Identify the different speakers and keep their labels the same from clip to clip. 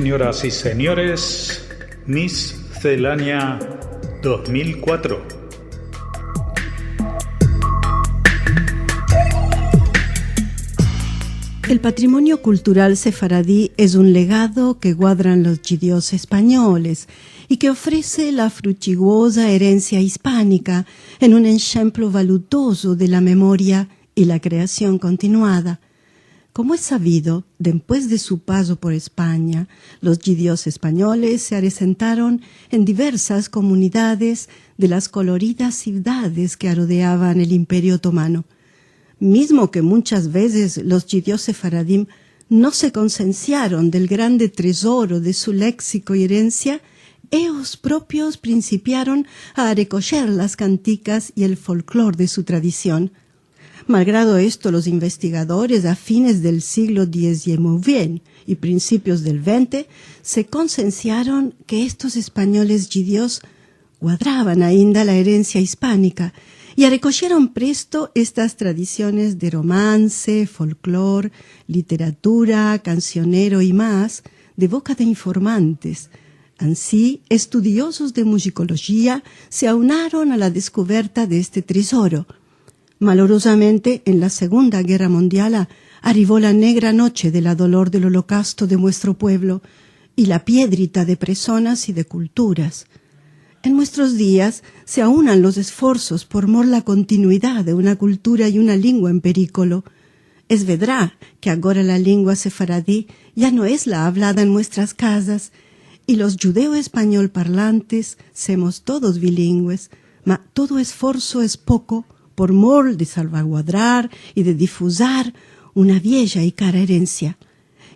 Speaker 1: señoras y señores, Miscelánea 2004.
Speaker 2: El patrimonio cultural sefaradí es un legado que guardan los judíos españoles y que ofrece la fructuosa herencia hispánica en un ejemplo valutoso de la memoria y la creación continuada. Como es sabido, después de su paso por España, los judíos españoles se asentaron en diversas comunidades de las coloridas ciudades que rodeaban el Imperio Otomano. Mismo que muchas veces los judíos sefaradim no se concienciaron del grande tesoro de su léxico y herencia, ellos propios principiaron a recoger las canticas y el folclore de su tradición. Malgrado esto, los investigadores a fines del siglo XIX y principios del XX se concienciaron que estos españoles judíos guardaban ainda la herencia hispánica y recogieron presto estas tradiciones de romance, folclore, literatura, cancionero y más de boca de informantes. Así, estudiosos de musicología se aunaron a la descubierta de este tesoro. Malorosamente, en la Segunda Guerra Mundial arribó la negra noche de la dolor del holocausto de nuestro pueblo y la piedrita de personas y de culturas. En nuestros días se aunan los esfuerzos por mor la continuidad de una cultura y una lengua en perícolo. Es verdad que ahora la lengua sefaradí ya no es la hablada en nuestras casas y los judeo-español parlantes somos todos bilingües, mas todo esfuerzo es poco por mor de salvaguardar y de difusar una vieja y cara herencia.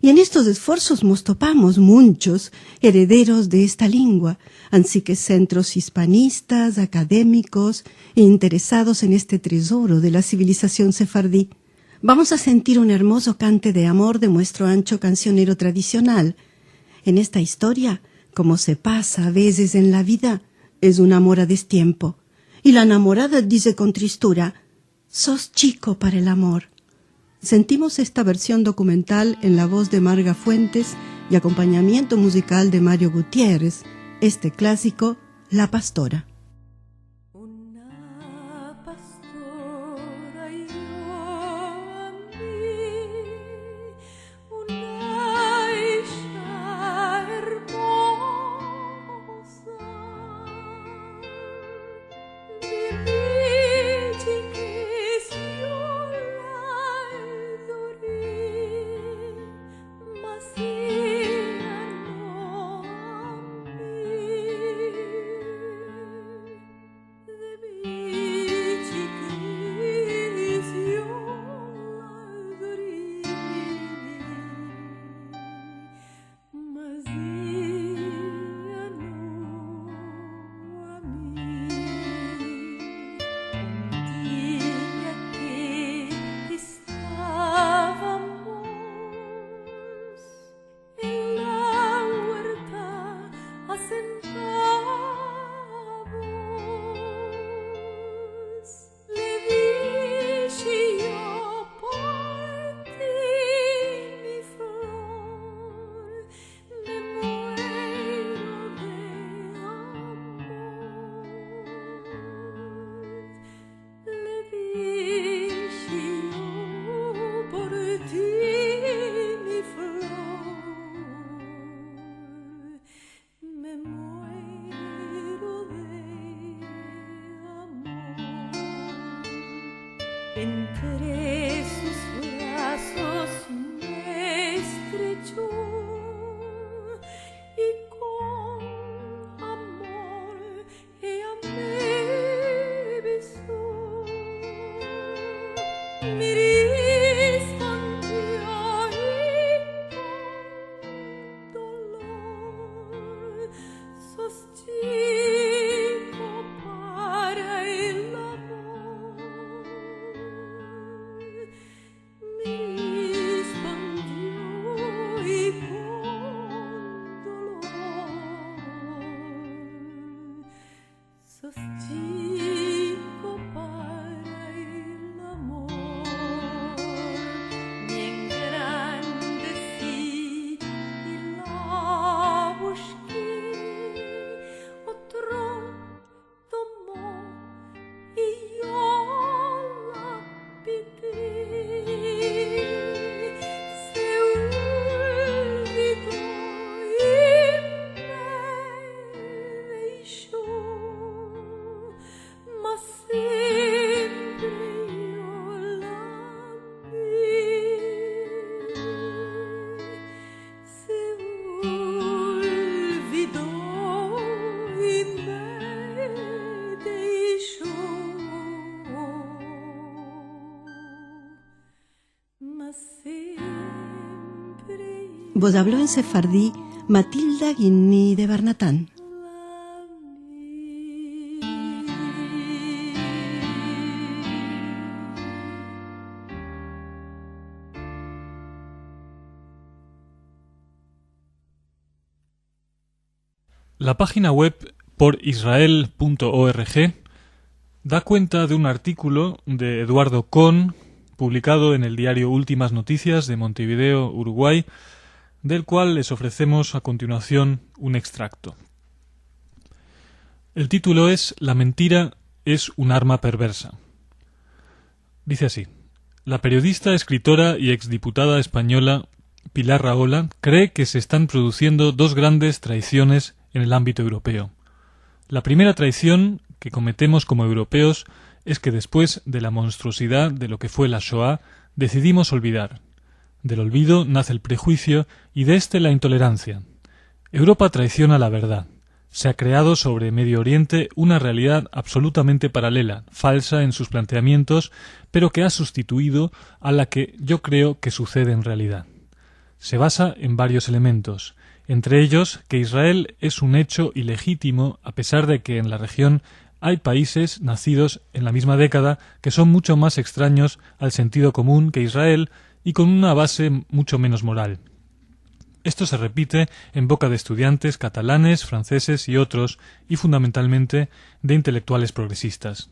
Speaker 2: Y en estos esfuerzos nos topamos muchos herederos de esta lengua, así que centros hispanistas, académicos e interesados en este tesoro de la civilización sefardí. Vamos a sentir un hermoso cante de amor de nuestro ancho cancionero tradicional. En esta historia, como se pasa a veces en la vida, es un amor a destiempo. Y la enamorada dice con tristura, «Sos chico para el amor». Sentimos esta versión documental en la voz de Marga Fuentes y acompañamiento musical de Mario Gutiérrez, este clásico, La Pastora.
Speaker 3: Entre sus brazos me estrechó y con amor ella me besó. Mi distancia y con dolor sos chico para el amor.
Speaker 2: Vos habló en sefardí Matilda Guinní de Barnatán.
Speaker 4: La página web porisrael.org da cuenta de un artículo de Eduardo Kohn, publicado en el diario Últimas Noticias de Montevideo, Uruguay, del cual les ofrecemos a continuación un extracto. El título es «La mentira es un arma perversa». Dice así: la periodista, escritora y exdiputada española Pilar Rahola cree que se están produciendo dos grandes traiciones en el ámbito europeo. La primera traición que cometemos como europeos es que después de la monstruosidad de lo que fue la Shoah decidimos olvidar. Del olvido nace el prejuicio y de éste la intolerancia. Europa traiciona la verdad. Se ha creado sobre Medio Oriente una realidad absolutamente paralela, falsa en sus planteamientos, pero que ha sustituido a la que yo creo que sucede en realidad. Se basa en varios elementos, entre ellos que Israel es un hecho ilegítimo a pesar de que en la región hay países nacidos en la misma década que son mucho más extraños al sentido común que Israel y con una base mucho menos moral. Esto se repite en boca de estudiantes catalanes, franceses y otros, y fundamentalmente de intelectuales progresistas.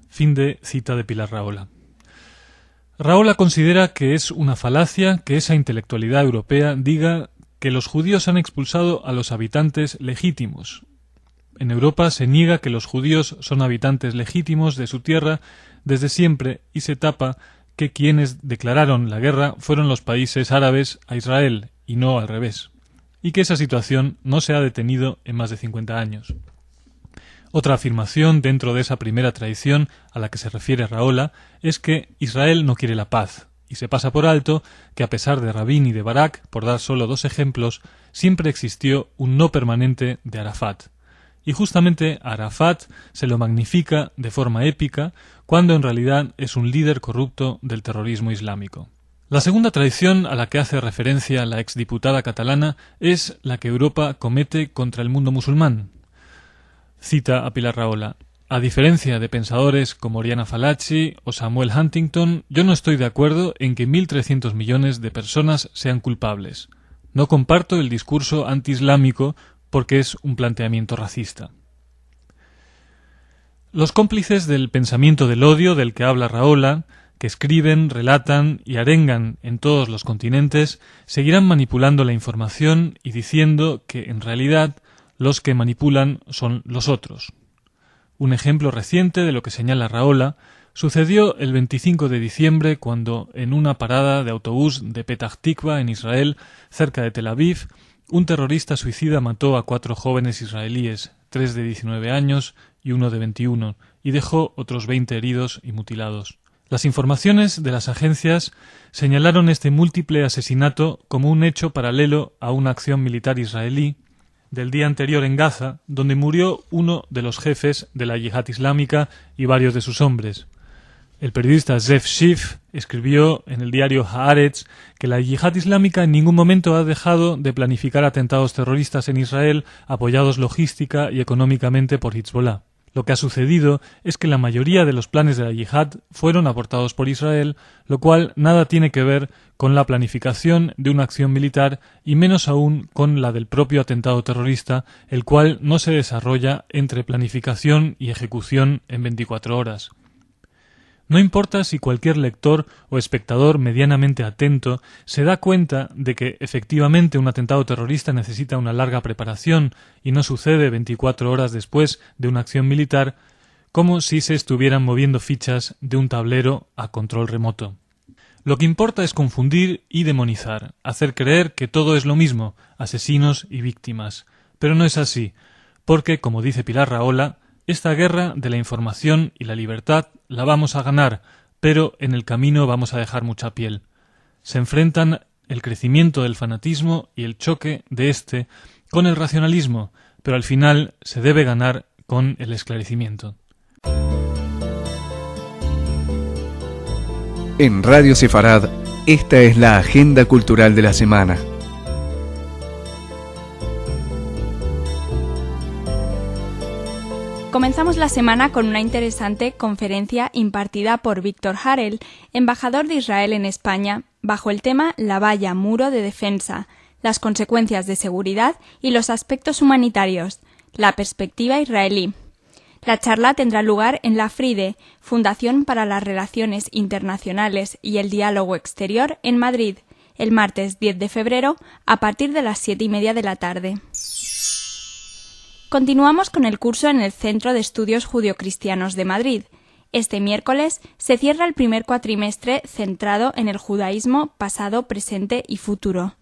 Speaker 4: Fin de cita de Pilar Rahola. Rahola considera que es una falacia que esa intelectualidad europea diga que los judíos han expulsado a los habitantes legítimos. En Europa se niega que los judíos son habitantes legítimos de su tierra desde siempre y se tapa que quienes declararon la guerra fueron los países árabes a Israel y no al revés, y que esa situación no se ha detenido en más de 50 años. Otra afirmación dentro de esa primera traición a la que se refiere Rahola es que Israel no quiere la paz, y se pasa por alto que a pesar de Rabin y de Barak, por dar solo dos ejemplos, siempre existió un no permanente de Arafat. Y justamente a Arafat se lo magnifica de forma épica, cuando en realidad es un líder corrupto del terrorismo islámico. La segunda traición a la que hace referencia la exdiputada catalana es la que Europa comete contra el mundo musulmán. Cita a Pilar Rahola: a diferencia de pensadores como Oriana Fallaci o Samuel Huntington, yo no estoy de acuerdo en que 1.300 millones de personas sean culpables. No comparto el discurso antiislámico porque es un planteamiento racista. Los cómplices del pensamiento del odio del que habla Rahola, que escriben, relatan y arengan en todos los continentes, seguirán manipulando la información y diciendo que, en realidad, los que manipulan son los otros. Un ejemplo reciente de lo que señala Rahola sucedió el 25 de diciembre cuando, en una parada de autobús de Petah Tikva, en Israel, cerca de Tel Aviv, un terrorista suicida mató a 4 jóvenes israelíes, 3 de 19 años y 1 de 21, y dejó otros 20 heridos y mutilados. Las informaciones de las agencias señalaron este múltiple asesinato como un hecho paralelo a una acción militar israelí del día anterior en Gaza, donde murió uno de los jefes de la yihad islámica y varios de sus hombres. El periodista Zev Schiff escribió en el diario Haaretz que la yihad islámica en ningún momento ha dejado de planificar atentados terroristas en Israel apoyados logística y económicamente por Hezbollah. Lo que ha sucedido es que la mayoría de los planes de la yihad fueron aportados por Israel, lo cual nada tiene que ver con la planificación de una acción militar y menos aún con la del propio atentado terrorista, el cual no se desarrolla entre planificación y ejecución en 24 horas. No importa si cualquier lector o espectador medianamente atento se da cuenta de que efectivamente un atentado terrorista necesita una larga preparación y no sucede 24 horas después de una acción militar, como si se estuvieran moviendo fichas de un tablero a control remoto. Lo que importa es confundir y demonizar, hacer creer que todo es lo mismo, asesinos y víctimas. Pero no es así, porque, como dice Pilar Rahola, Esta guerra de la información y la libertad la vamos a ganar, pero en el camino vamos a dejar mucha piel. Se enfrentan el crecimiento del fanatismo y el choque de este con el racionalismo, pero al final se debe ganar con el esclarecimiento.
Speaker 5: En Radio Sefarad, esta es la agenda cultural de la semana.
Speaker 6: Comenzamos la semana con una interesante conferencia impartida por Víctor Harel, embajador de Israel en España, bajo el tema La valla, muro de defensa, las consecuencias de seguridad y los aspectos humanitarios, la perspectiva israelí. La charla tendrá lugar en la FRIDE, Fundación para las Relaciones Internacionales y el Diálogo Exterior, en Madrid, el martes 10 de febrero a partir de las 7:30 de la tarde. Continuamos con el curso en el Centro de Estudios Judio-Cristianos de Madrid. Este miércoles se cierra el primer cuatrimestre centrado en el judaísmo pasado, presente y futuro.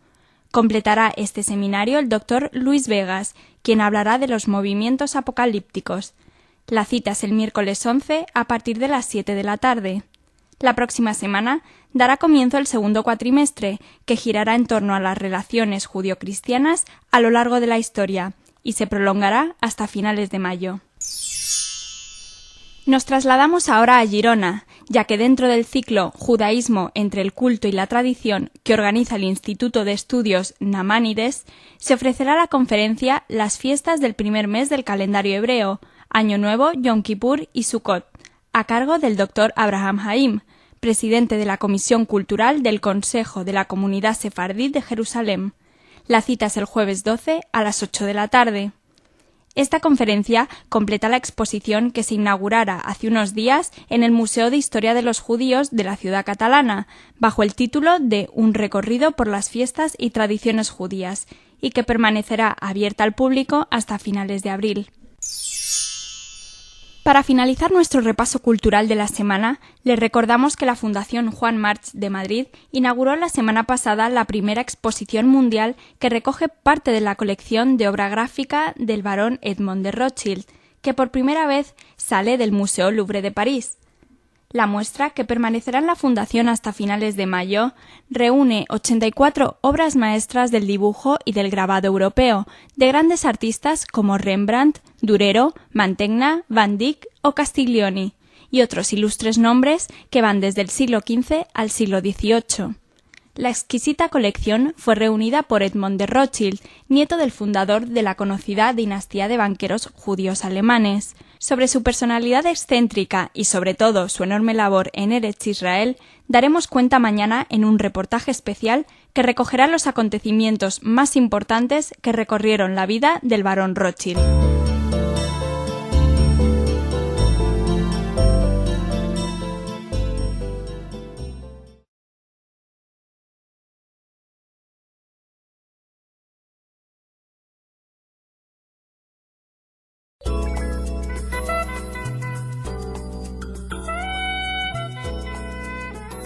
Speaker 6: Completará este seminario el doctor Luis Vegas, quien hablará de los movimientos apocalípticos. La cita es el miércoles 11 a partir de las 7 de la tarde. La próxima semana dará comienzo el segundo cuatrimestre, que girará en torno a las relaciones judio-cristianas a lo largo de la historia, y se prolongará hasta finales de mayo. Nos trasladamos ahora a Girona, ya que dentro del ciclo Judaísmo entre el culto y la tradición que organiza el Instituto de Estudios Namánides, se ofrecerá la conferencia Las fiestas del primer mes del calendario hebreo, Año Nuevo, Yom Kippur y Sukkot, a cargo del Dr. Abraham Haim, presidente de la Comisión Cultural del Consejo de la Comunidad Sefardí de Jerusalén. La cita es el jueves 12 a las 8 de la tarde. Esta conferencia completa la exposición que se inaugurara hace unos días en el Museo de Historia de los Judíos de la ciudad catalana, bajo el título de Un recorrido por las fiestas y tradiciones judías, y que permanecerá abierta al público hasta finales de abril. Para finalizar nuestro repaso cultural de la semana, les recordamos que la Fundación Juan March de Madrid inauguró la semana pasada la primera exposición mundial que recoge parte de la colección de obra gráfica del barón Edmond de Rothschild, que por primera vez sale del Museo Louvre de París. La muestra, que permanecerá en la Fundación hasta finales de mayo, reúne 84 obras maestras del dibujo y del grabado europeo, de grandes artistas como Rembrandt, Durero, Mantegna, Van Dyck o Castiglioni, y otros ilustres nombres que van desde el siglo XV al siglo XVIII. La exquisita colección fue reunida por Edmond de Rothschild, nieto del fundador de la conocida dinastía de banqueros judíos alemanes. Sobre su personalidad excéntrica y sobre todo su enorme labor en Eretz Israel, daremos cuenta mañana en un reportaje especial que recogerá los acontecimientos más importantes que recorrieron la vida del barón Rothschild.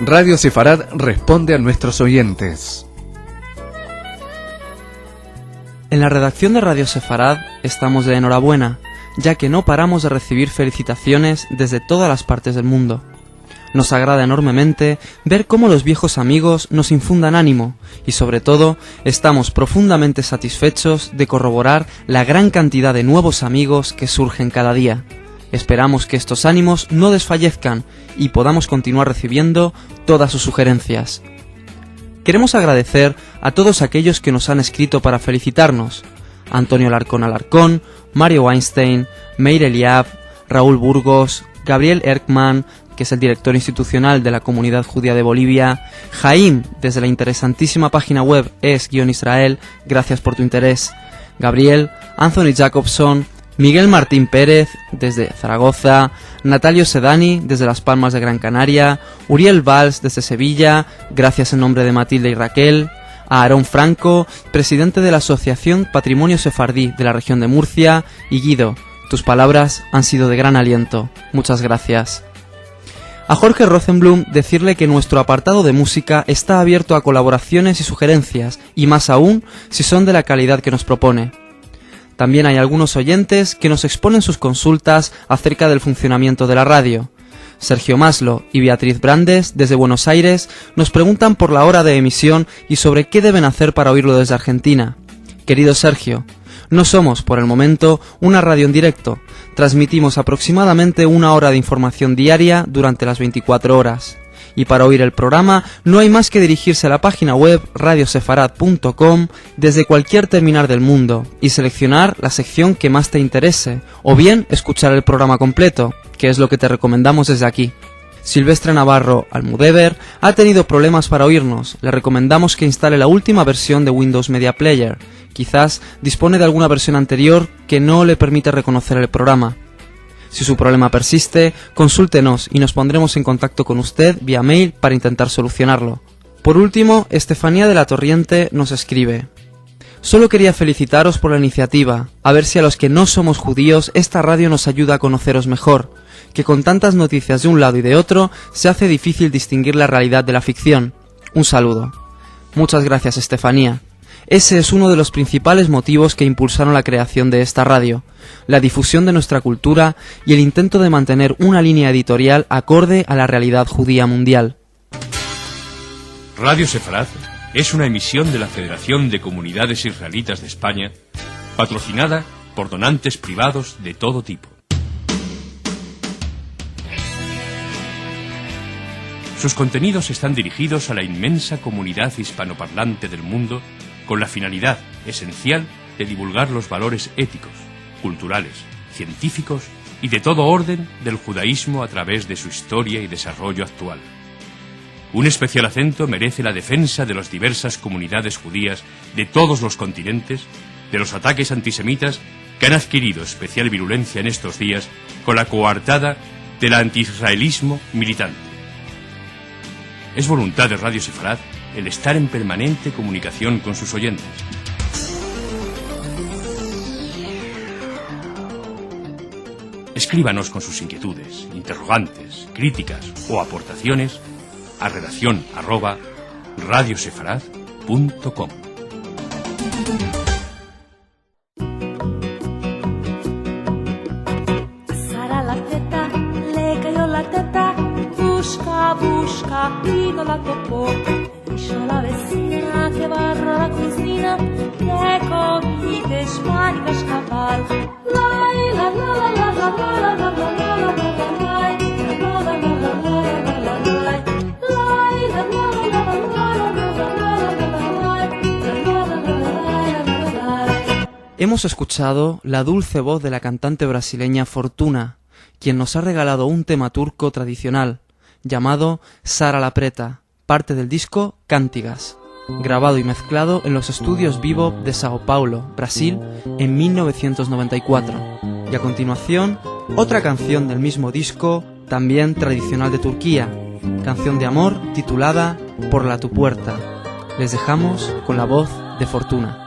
Speaker 5: Radio Sefarad responde a nuestros oyentes.
Speaker 7: En la redacción de Radio Sefarad estamos de enhorabuena, ya que no paramos de recibir felicitaciones desde todas las partes del mundo. Nos agrada enormemente ver cómo los viejos amigos nos infundan ánimo y sobre todo estamos profundamente satisfechos de corroborar la gran cantidad de nuevos amigos que surgen cada día. Esperamos que estos ánimos no desfallezcan y podamos continuar recibiendo todas sus sugerencias. Queremos agradecer a todos aquellos que nos han escrito para felicitarnos: Antonio Alarcón, Mario Weinstein, Meir Eliab, Raúl Burgos, Gabriel Erkman, que es el director institucional de la Comunidad Judía de Bolivia, Jaim, desde la interesantísima página web es-israel, gracias por tu interés, Gabriel, Anthony Jacobson, Miguel Martín Pérez, desde Zaragoza, Natalio Sedani, desde Las Palmas de Gran Canaria, Uriel Valls, desde Sevilla, gracias en nombre de Matilde y Raquel, a Aarón Franco, presidente de la Asociación Patrimonio Sefardí de la región de Murcia, y Guido, tus palabras han sido de gran aliento. Muchas gracias. A Jorge Rosenblum decirle que nuestro apartado de música está abierto a colaboraciones y sugerencias, y más aún si son de la calidad que nos propone. También hay algunos oyentes que nos exponen sus consultas acerca del funcionamiento de la radio. Sergio Maslo y Beatriz Brandes, desde Buenos Aires, nos preguntan por la hora de emisión y sobre qué deben hacer para oírlo desde Argentina. Querido Sergio, no somos, por el momento, una radio en directo. Transmitimos aproximadamente 1 hora de información diaria durante las 24 horas. Y para oír el programa no hay más que dirigirse a la página web radiosefarad.com desde cualquier terminal del mundo y seleccionar la sección que más te interese, o bien escuchar el programa completo, que es lo que te recomendamos desde aquí. Silvestre Navarro Almudever ha tenido problemas para oírnos. Le recomendamos que instale la última versión de Windows Media Player. Quizás dispone de alguna versión anterior que no le permite reconocer el programa. Si su problema persiste, consúltenos y nos pondremos en contacto con usted vía mail para intentar solucionarlo. Por último, Estefanía de la Torriente nos escribe: solo quería felicitaros por la iniciativa, a ver si a los que no somos judíos esta radio nos ayuda a conoceros mejor, que con tantas noticias de un lado y de otro se hace difícil distinguir la realidad de la ficción. Un saludo. Muchas gracias, Estefanía. Ese es uno de los principales motivos que impulsaron la creación de esta radio, la difusión de nuestra cultura y el intento de mantener una línea editorial acorde a la realidad judía mundial.
Speaker 8: Radio Sefarad es una emisión de la Federación de Comunidades Israelitas de España, patrocinada por donantes privados de todo tipo. Sus contenidos están dirigidos a la inmensa comunidad hispanoparlante del mundo con la finalidad esencial de divulgar los valores éticos, culturales, científicos y de todo orden del judaísmo a través de su historia y desarrollo actual. Un especial acento merece la defensa de las diversas comunidades judías de todos los continentes de los ataques antisemitas que han adquirido especial virulencia en estos días con la coartada del antiisraelismo militante. Es voluntad de Radio Sefarad el estar en permanente comunicación con sus oyentes. Escríbanos con sus inquietudes, interrogantes, críticas o aportaciones a redacción@radiosefarad.com.
Speaker 3: Sara la teta, le cayó la teta, busca, busca y no la topó. Dijo la vecina que barra la cocina, que comida hispánica escapar. La la la la la la la la la
Speaker 7: Hemos escuchado la dulce voz de la cantante brasileña Fortuna, quien nos ha regalado un tema turco tradicional, llamado Sara la Preta, parte del disco Cántigas, grabado y mezclado en los estudios Bebop de Sao Paulo, Brasil, en 1994. Y a continuación, otra canción del mismo disco, también tradicional de Turquía, canción de amor titulada Por la tu puerta. Les dejamos con la voz de Fortuna.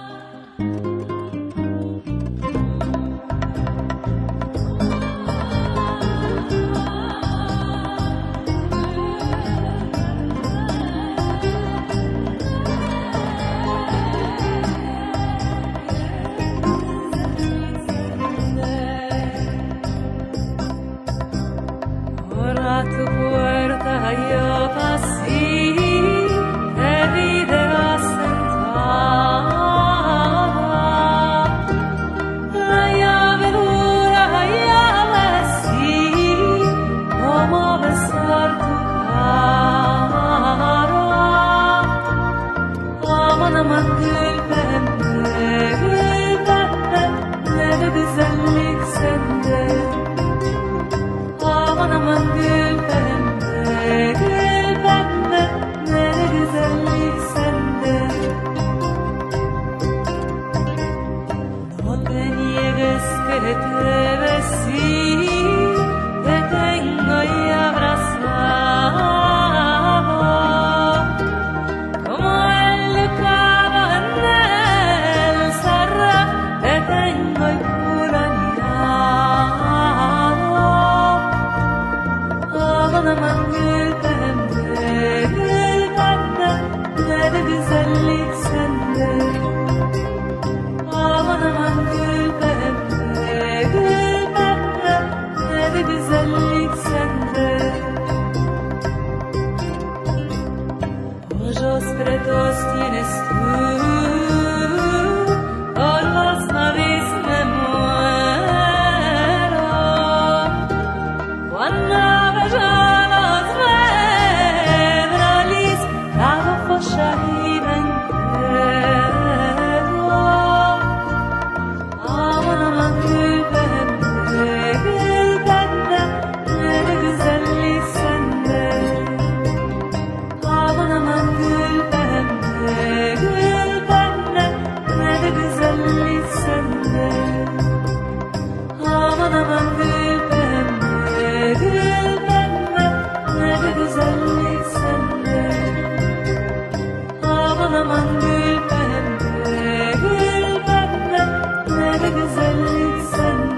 Speaker 3: Aman aman gül pembe güzellik sende. Ojos pretos tienes tú, por los labios me muero. Cuando vejo los vedralis, cada fosa y ventero. Aman aman gül bende, ne de güzellik sende. Aman aman gül bende, ne de güzellik sende. Aman aman gül bende, ne de güzellik sende. Aman aman gül bende, ne de güzellik sende.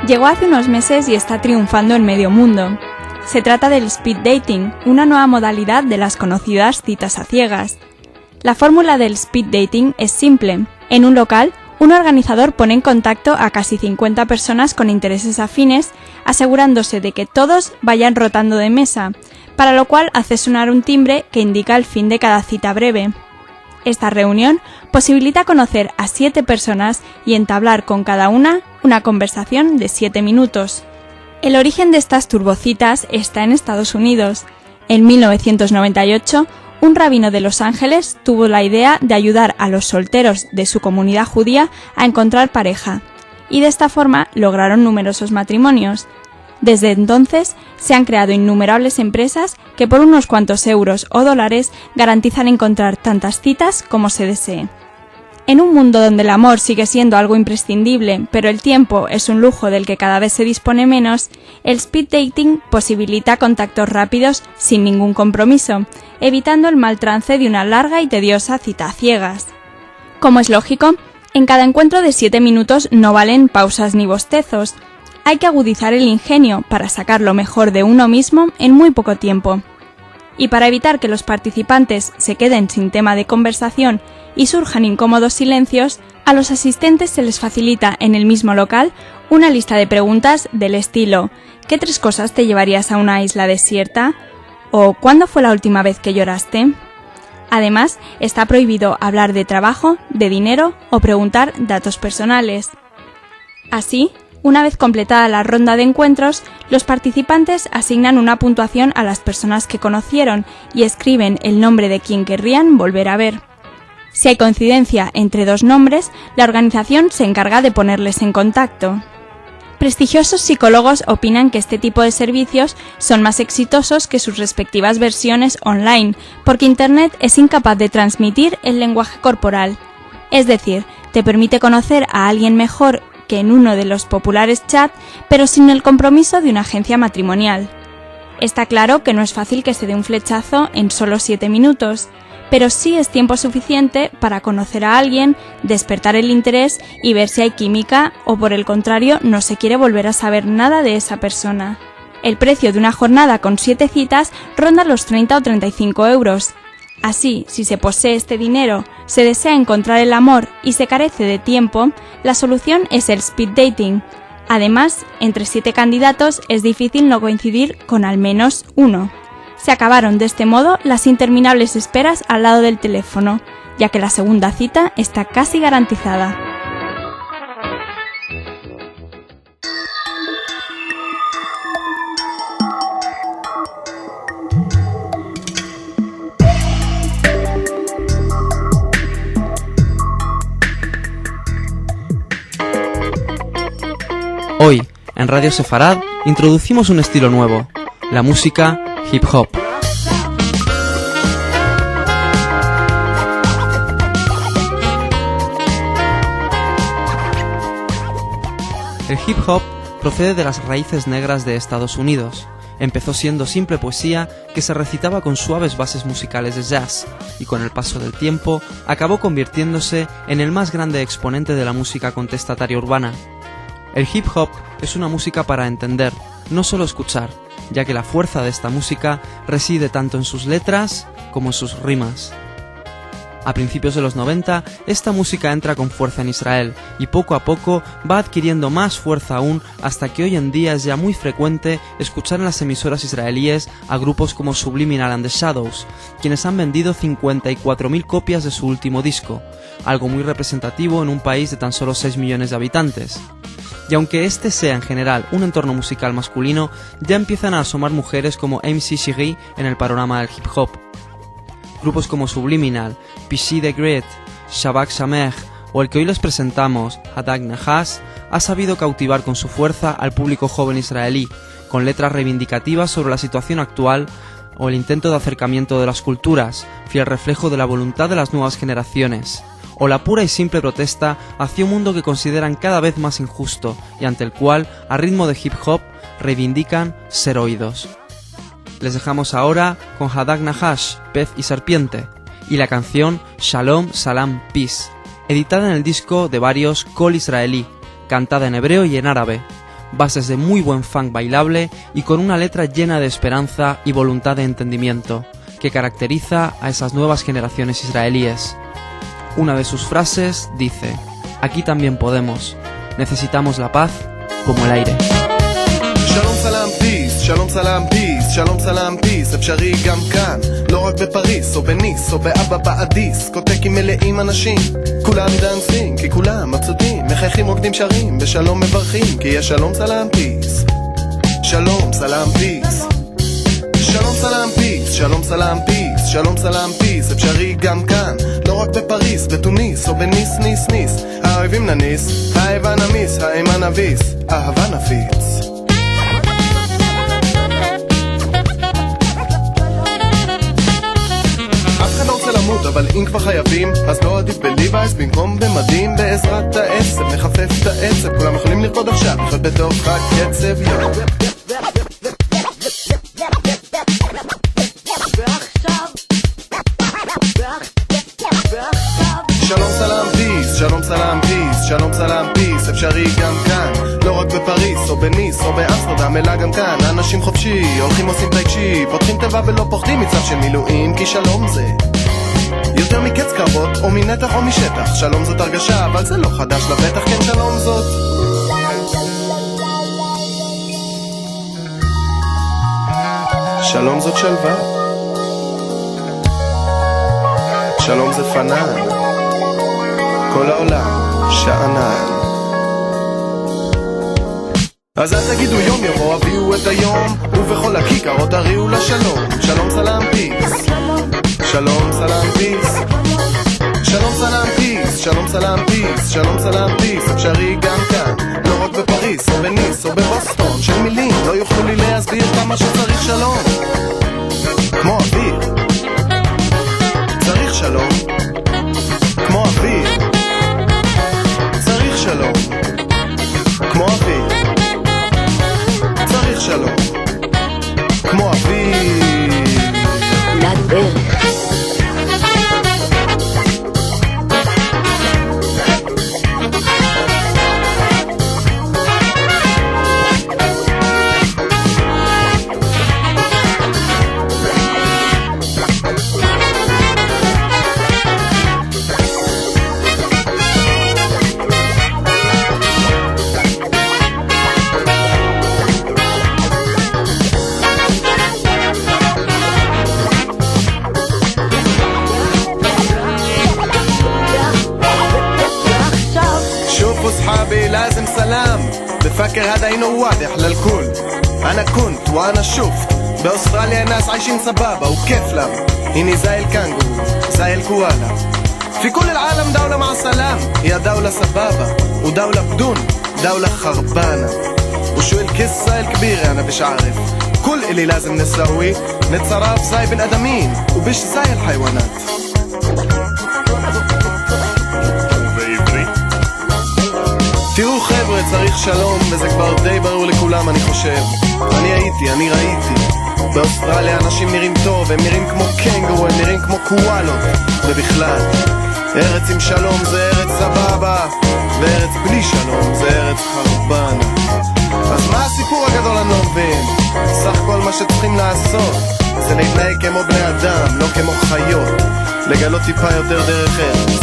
Speaker 6: Llegó hace unos meses y está triunfando en medio mundo. Se trata del speed dating, una nueva modalidad de las conocidas citas a ciegas. La fórmula del speed dating es simple. En un local, un organizador pone en contacto a casi 50 personas con intereses afines, asegurándose de que todos vayan rotando de mesa, para lo cual hace sonar un timbre que indica el fin de cada cita breve. Esta reunión posibilita conocer a 7 personas y entablar con cada una conversación de 7 minutos. El origen de estas turbocitas está en Estados Unidos. En 1998, un rabino de Los Ángeles tuvo la idea de ayudar a los solteros de su comunidad judía a encontrar pareja, y de esta forma lograron numerosos matrimonios. Desde entonces se han creado innumerables empresas que por unos cuantos euros o dólares garantizan encontrar tantas citas como se desee. En un mundo donde el amor sigue siendo algo imprescindible, pero el tiempo es un lujo del que cada vez se dispone menos, el speed dating posibilita contactos rápidos sin ningún compromiso, evitando el mal trance de una larga y tediosa cita a ciegas. Como es lógico, en cada encuentro de 7 minutos no valen pausas ni bostezos. Hay que agudizar el ingenio para sacar lo mejor de uno mismo en muy poco tiempo. Y para evitar que los participantes se queden sin tema de conversación y surjan incómodos silencios, a los asistentes se les facilita en el mismo local una lista de preguntas del estilo ¿qué 3 cosas te llevarías a una isla desierta? ¿O ¿cuándo fue la última vez que lloraste? Además, está prohibido hablar de trabajo, de dinero o preguntar datos personales. Así, una vez completada la ronda de encuentros, los participantes asignan una puntuación a las personas que conocieron y escriben el nombre de quien querrían volver a ver. Si hay coincidencia entre 2 nombres, la organización se encarga de ponerles en contacto. Prestigiosos psicólogos opinan que este tipo de servicios son más exitosos que sus respectivas versiones online, porque Internet es incapaz de transmitir el lenguaje corporal. Es decir, te permite conocer a alguien mejor que en uno de los populares chats, pero sin el compromiso de una agencia matrimonial. Está claro que no es fácil que se dé un flechazo en solo 7 minutos, pero sí es tiempo suficiente para conocer a alguien, despertar el interés y ver si hay química o por el contrario no se quiere volver a saber nada de esa persona. El precio de una jornada con 7 citas ronda los 30 o 35 euros. Así, si se posee este dinero, se desea encontrar el amor y se carece de tiempo, la solución es el speed dating. Además, entre 7 candidatos es difícil no coincidir con al menos uno. Se acabaron de este modo las interminables esperas al lado del teléfono, ya que la segunda cita está casi garantizada.
Speaker 7: Hoy, en Radio Sefarad, introducimos un estilo nuevo, la música hip hop. El hip hop procede de las raíces negras de Estados Unidos. Empezó siendo simple poesía que se recitaba con suaves bases musicales de jazz, y con el paso del tiempo acabó convirtiéndose en el más grande exponente de la música contestataria urbana. El hip hop es una música para entender, no solo escuchar, ya que la fuerza de esta música reside tanto en sus letras como en sus rimas. A principios de los 90, esta música entra con fuerza en Israel y poco a poco va adquiriendo más fuerza aún hasta que hoy en día es ya muy frecuente escuchar en las emisoras israelíes a grupos como Subliminal and the Shadows, quienes han vendido 54.000 copias de su último disco, algo muy representativo en un país de tan solo 6 millones de habitantes. Y aunque este sea en general un entorno musical masculino, ya empiezan a asomar mujeres como MC Cherie en el panorama del hip hop. Grupos como Subliminal, Pishi the Great, Shabak Shamer o el que hoy les presentamos, Hadak Nahash, ha sabido cautivar con su fuerza al público joven israelí, con letras reivindicativas sobre la situación actual o el intento de acercamiento de las culturas, fiel reflejo de la voluntad de las nuevas generaciones, o la pura y simple protesta hacia un mundo que consideran cada vez más injusto y ante el cual, a ritmo de hip hop, reivindican ser oídos. Les dejamos ahora con Hadak Nahash, Pez y Serpiente, y la canción Shalom Salam Peace, editada en el disco de varios Kol Israelí, cantada en hebreo y en árabe, bases de muy buen funk bailable y con una letra llena de esperanza y voluntad de entendimiento, que caracteriza a esas nuevas generaciones israelíes. Una de sus frases dice: aquí también podemos, necesitamos la paz como el aire.
Speaker 9: שלום סלם פיס, שלום סלם פיס, שלום סלם פיס, אפשרי גם כאן, לא רק בפריס או בניס או באבא באדיס, קוטקים מלאים אנשים, כולם דאנסים כי כולם מצודים, מחייכים רוקדים שרים, בשלום מברכים כי יש שלום סלם פיס, שלום סלם פיס, שלום סלם פיס, שלום סלם פיס, שלום סלם פיס, אפשרי גם כאן, לא רק בפריס, בתוניס או בניס ניס ניס, האויבים נניס, האיבה נמיס, האימה נביס, אהבה נפיץ. אבל אם כבר חייבים, אז לא עדיף בליבייס במקום במדים בעזרת העצב, מחפף את העצב, כולם יכולים לרקוד עכשיו, לחיות בתוך הקצב. שלום סלם פיס, שלום סלם פיס, שלום סלם פיס, אפשרי גם כאן, לא רק בפריס או בניס או באמסטרדם, אלא גם כאן, אנשים חופשי, הולכים עושים טייצ'י, פותחים טבע ולא פוחדים מצב של מילואים, כי שלום זה יותר מקץ קרבות, או מנתח או משטח. שלום זאת הרגשה, אבל זה לא חדש לבטח, כן שלום זאת שלום זאת שלווה, שלום זה פנן, כל העולם שענן. אז אל תגידו יום יבוא, הביאו את היום, ובכל הכיכרות הריעו לשלום. שלום סלם פיס, שלום סלם פיס, שלום סלם פיס, שלום סלם פיס, שלום סלם פיס, אפשרי גם כאן, לא רק בפריס או בניס או בבוסטון, של מילים לא יוכלו לי להסביר כמה שצריך שלום, כמו אוויר צריך שלום, כמו אוויר צריך שלום, כמו אוויר צריך שלום, כמו אוויר לדרך. لازم سلام بفكر هذا انه واضح للكل. انا كنت وانا شفت باستراليا ناس عايشين سبابة وكيف لهم، اني زي الكانجرو زي الكوالا. في كل العالم دولة مع سلام هي دولة سبابة ودولة بدون دولة خربانة. وشو القصة الكبيرة انا مش عارف، كل اللي لازم نسوي نتصرف زي بن ادمين وبش زي الحيوانات. תראו חבר'ה, צריך שלום, וזה כבר די ברור לכולם אני חושב. אני הייתי, אני ראיתי באוסטרליה אנשים נראים טוב, הם נראים כמו קנגרו, הם נראים כמו קואלות. ובכלל, ארץ עם שלום זה ארץ סבבה, וארץ בלי שלום זה ארץ חרבנה. אז מה הסיפור הגדול אני לא מבין? סך כל מה מה שצריכים לעשות זה להתנהג כמו בני אדם, לא כמו חיות, לגלות טיפה יותר דרך ארץ.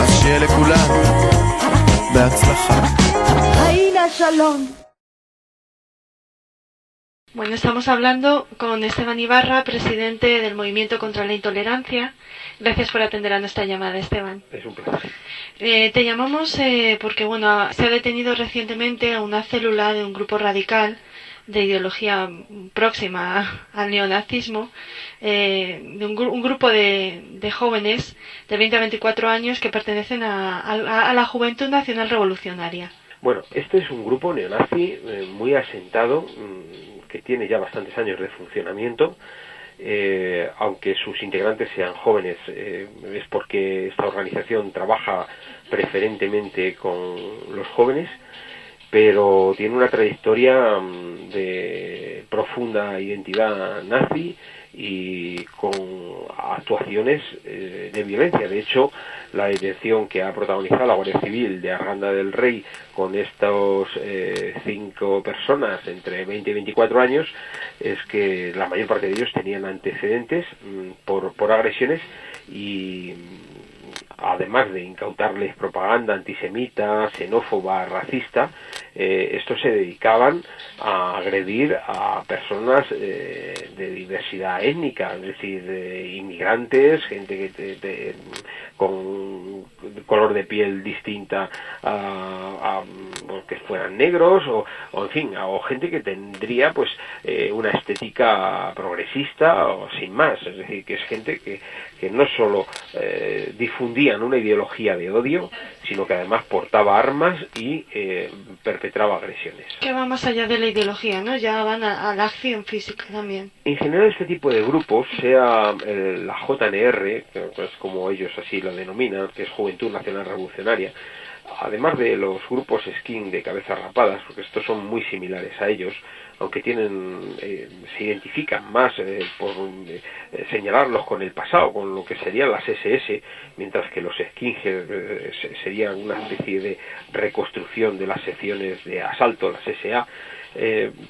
Speaker 9: אז שיהיה לכולם בהצלחה.
Speaker 3: Aina Shalom.
Speaker 10: Bueno, estamos hablando con Esteban Ibarra, presidente del Movimiento contra la Intolerancia. Gracias por atender a nuestra llamada, Esteban.
Speaker 11: Es un placer.
Speaker 10: Te llamamos porque, bueno, se ha detenido recientemente a una célula de un grupo radical de ideología próxima al neonazismo, de un grupo de jóvenes de 20 a 24 años que pertenecen a la Juventud Nacional Revolucionaria.
Speaker 11: Bueno, este es un grupo neonazi muy asentado, que tiene ya bastantes años de funcionamiento, aunque sus integrantes sean jóvenes, es porque esta organización trabaja preferentemente con los jóvenes, pero tiene una trayectoria de profunda identidad nazi y con actuaciones de violencia. De hecho, la detención que ha protagonizado la Guardia Civil de Arganda del Rey con estos 5 personas entre 20 y 24 años es que la mayor parte de ellos tenían antecedentes por agresiones y además de incautarles propaganda antisemita, xenófoba, racista, estos se dedicaban a agredir a personas de diversidad étnica, es decir, inmigrantes, gente con color de piel distinta a que fueran negros o en fin, o gente que tendría pues una estética progresista o sin más, es decir, que es gente que no solo difundían una ideología de odio, sino que además portaba armas y perpetraba agresiones.
Speaker 10: Que va más allá de la ideología, ¿no? Ya van a la acción física también.
Speaker 11: En general este tipo de grupos, sea la JNR, que es como ellos así lo denominan, que es Juventud Nacional Revolucionaria, además de los grupos skin de cabezas rapadas, porque estos son muy similares a ellos, aunque se identifican más por señalarlos con el pasado, con lo que serían las SS, mientras que los skinheads serían una especie de reconstrucción de las secciones de asalto, las SA,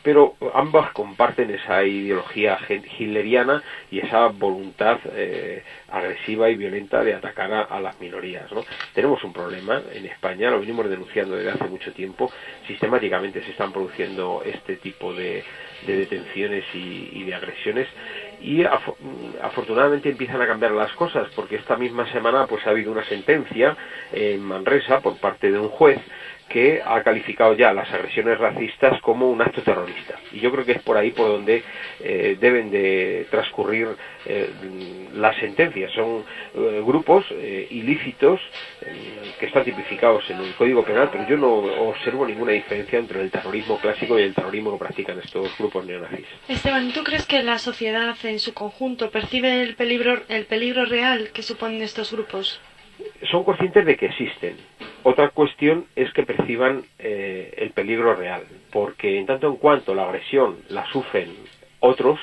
Speaker 11: pero ambas comparten esa ideología hitleriana y esa voluntad agresiva y violenta de atacar a las minorías, ¿no? Tenemos un problema en España, lo venimos denunciando desde hace mucho tiempo, sistemáticamente se están produciendo este tipo de detenciones y de agresiones y afortunadamente empiezan a cambiar las cosas, porque esta misma semana pues ha habido una sentencia en Manresa por parte de un juez que ha calificado ya las agresiones racistas como un acto terrorista. Y yo creo que es por ahí por donde deben de transcurrir las sentencias. Son grupos ilícitos que están tipificados en el Código Penal, pero yo no observo ninguna diferencia entre el terrorismo clásico y el terrorismo que practican estos grupos neonazis.
Speaker 10: Esteban, ¿tú crees que la sociedad en su conjunto percibe el peligro real que suponen estos grupos?
Speaker 11: Son conscientes de que existen. Otra cuestión es que perciban el peligro real, porque en tanto en cuanto la agresión la sufren otros,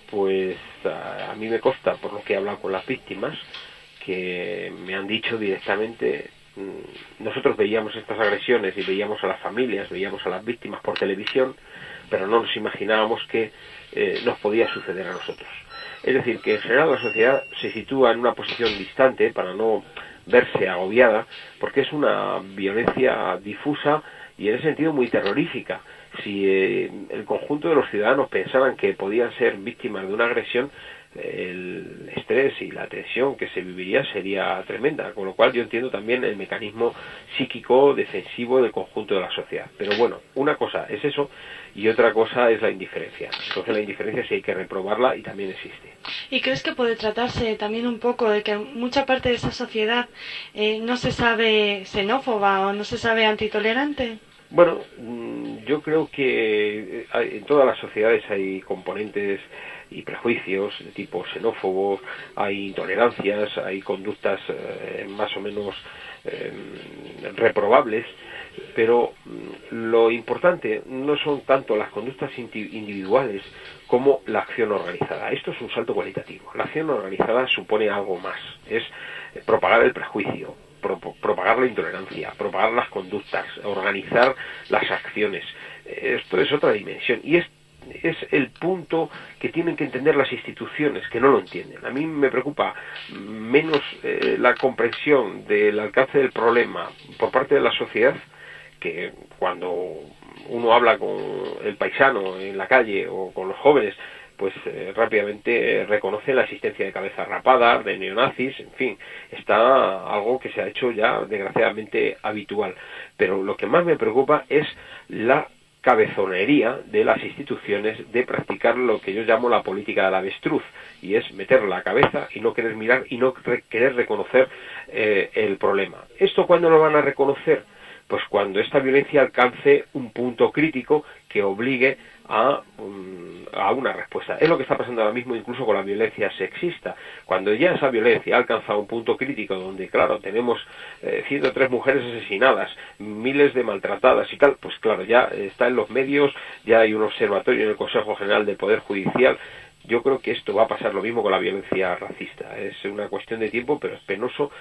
Speaker 11: pues a mí me consta, por lo que he hablado con las víctimas, que me han dicho directamente, nosotros veíamos estas agresiones y veíamos a las familias, veíamos a las víctimas por televisión, pero no nos imaginábamos que nos podía suceder a nosotros. Es decir, que en general la sociedad se sitúa en una posición distante para no verse agobiada, porque es una violencia difusa y en ese sentido muy terrorífica. Si el conjunto de los ciudadanos pensaran que podían ser víctimas de una agresión, el estrés y la tensión que se viviría sería tremenda, con lo cual yo entiendo también el mecanismo psíquico defensivo del conjunto de la sociedad. Pero bueno, una cosa es eso y otra cosa es la indiferencia. Entonces la indiferencia sí hay que reprobarla y también existe.
Speaker 10: ¿Y crees que puede tratarse también un poco de que mucha parte de esa sociedad no se sabe xenófoba o no se sabe antitolerante?
Speaker 11: Bueno, yo creo que en todas las sociedades hay componentes y prejuicios de tipo xenófobo, hay intolerancias, hay conductas más o menos reprobables, pero lo importante no son tanto las conductas individuales como la acción organizada. Esto es un salto cualitativo. La acción organizada supone algo más, es propagar el prejuicio, propagar la intolerancia, propagar las conductas, organizar las acciones. Esto es otra dimensión y es es el punto que tienen que entender las instituciones, que no lo entienden. A mí me preocupa menos la comprensión del alcance del problema por parte de la sociedad, que cuando uno habla con el paisano en la calle o con los jóvenes, pues rápidamente reconoce la existencia de cabezas rapadas, de neonazis, en fin, está algo que se ha hecho ya desgraciadamente habitual. Pero lo que más me preocupa es la cabezonería de las instituciones de practicar lo que yo llamo la política del avestruz, y es meter la cabeza y no querer mirar y no querer reconocer el problema. ¿Esto cuándo lo van a reconocer? Pues cuando esta violencia alcance un punto crítico que obligue a una respuesta. Es lo que está pasando ahora mismo incluso con la violencia sexista. Cuando ya esa violencia ha alcanzado un punto crítico donde, claro, tenemos 103 mujeres asesinadas, miles de maltratadas y tal, pues claro, ya está en los medios, ya hay un observatorio en el Consejo General del Poder Judicial. Yo creo que esto va a pasar lo mismo con la violencia racista. Es una cuestión de tiempo, pero es penoso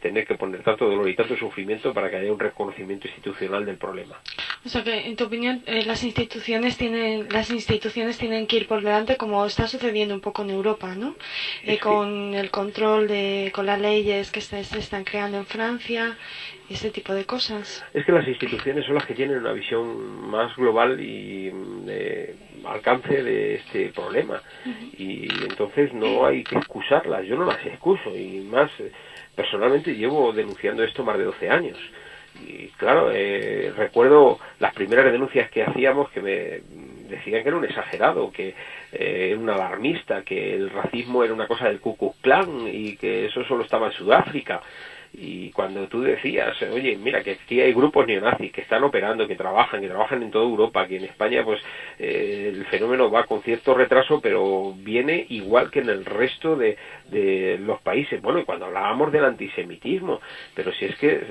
Speaker 11: tener que poner tanto dolor y tanto sufrimiento para que haya un reconocimiento institucional del problema.
Speaker 10: O sea que, en tu opinión, las instituciones tienen que ir por delante, como está sucediendo un poco en Europa, ¿no? Con el control con las leyes que se están creando en Francia, ese tipo de cosas.
Speaker 11: Es que las instituciones son las que tienen una visión más global y de alcance de este problema. Y entonces no hay que excusarlas. Yo no las excuso, y más personalmente llevo denunciando esto más de 12 años. Y claro, recuerdo las primeras denuncias que hacíamos, que me decían que era un exagerado, que era un alarmista, que el racismo era una cosa del Ku Klux Klan y que eso solo estaba en Sudáfrica. Y cuando tú decías, oye, mira, que aquí hay grupos neonazis que están operando, que trabajan en toda Europa, que en España pues el fenómeno va con cierto retraso, pero viene igual que en el resto de los países. Bueno, y cuando hablábamos del antisemitismo, pero si es que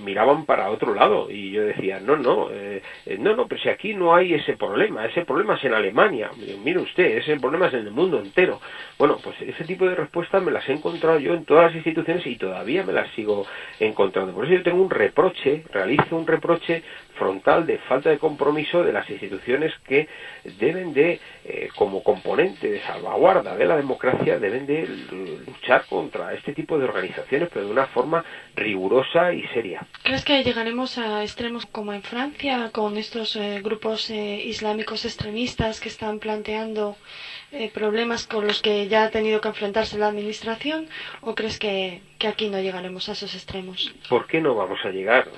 Speaker 11: miraban para otro lado, y yo decía, no, pero si aquí no hay ese problema es en Alemania. Mire usted, ese problema es en el mundo entero. Bueno, pues ese tipo de respuestas me las he encontrado yo en todas las instituciones y todavía me las sigo encontrando. Por eso yo tengo realizo un reproche frontal de falta de compromiso de las instituciones, que deben de, como componente de salvaguarda de la democracia, deben de luchar contra este tipo de organizaciones, pero de una forma rigurosa y seria.
Speaker 10: ¿Crees que llegaremos a extremos como en Francia, con estos grupos islámicos extremistas que están planteando problemas con los que ya ha tenido que enfrentarse la administración, o crees que aquí no llegaremos a esos extremos?
Speaker 11: ¿Por qué no vamos a llegar?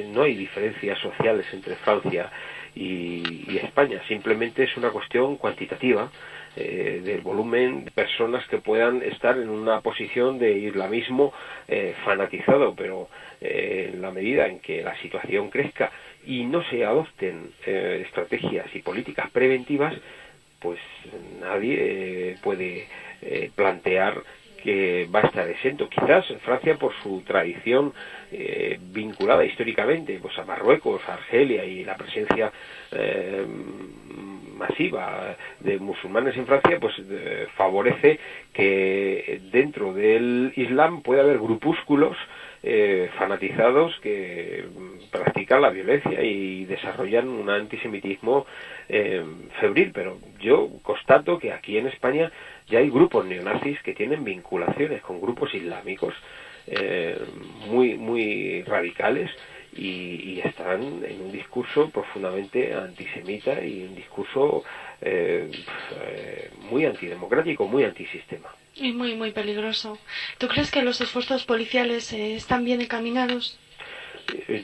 Speaker 11: No hay diferencias sociales entre Francia y España, simplemente es una cuestión cuantitativa del volumen de personas que puedan estar en una posición de islamismo fanatizado, pero en la medida en que la situación crezca y no se adopten estrategias y políticas preventivas, pues nadie puede plantear que va a estar exento. Quizás Francia, por su tradición vinculada históricamente pues a Marruecos, a Argelia, y la presencia masiva de musulmanes en Francia, pues favorece que dentro del Islam pueda haber grupúsculos fanatizados que practican la violencia y desarrollan un antisemitismo febril. Pero yo constato que aquí en España ya hay grupos neonazis que tienen vinculaciones con grupos islámicos muy radicales, y están en un discurso profundamente antisemita y un discurso muy antidemocrático, muy antisistema.
Speaker 10: Y muy peligroso. ¿Tú crees que los esfuerzos policiales están bien encaminados?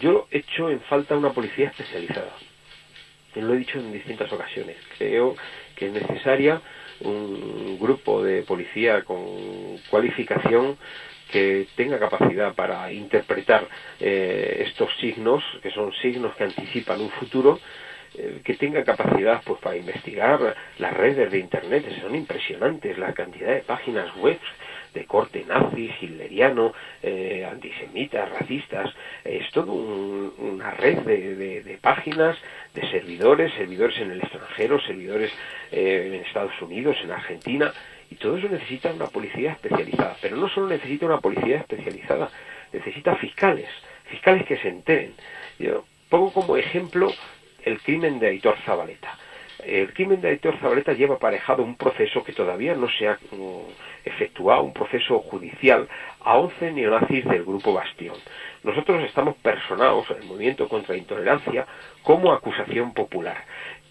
Speaker 11: Yo echo en falta una policía especializada. Lo he dicho en distintas ocasiones. Creo que es necesaria un grupo de policía con cualificación que tenga capacidad para interpretar estos signos, que son signos que anticipan un futuro, que tenga capacidad pues para investigar las redes de internet. Son impresionantes la cantidad de páginas web de corte nazi, hitleriano, antisemitas, racistas. Es todo una red de páginas, de servidores en el extranjero, servidores en Estados Unidos, en Argentina, y todo eso necesita una policía especializada. Pero no solo necesita una policía especializada, necesita fiscales que se enteren. Yo pongo como ejemplo el crimen de Aitor Zabaleta. El crimen de Aitor Zabaleta lleva aparejado un proceso que todavía no se ha efectuado, un proceso judicial a 11 neonazis del grupo Bastión. Nosotros estamos personados en el movimiento contra la intolerancia como acusación popular.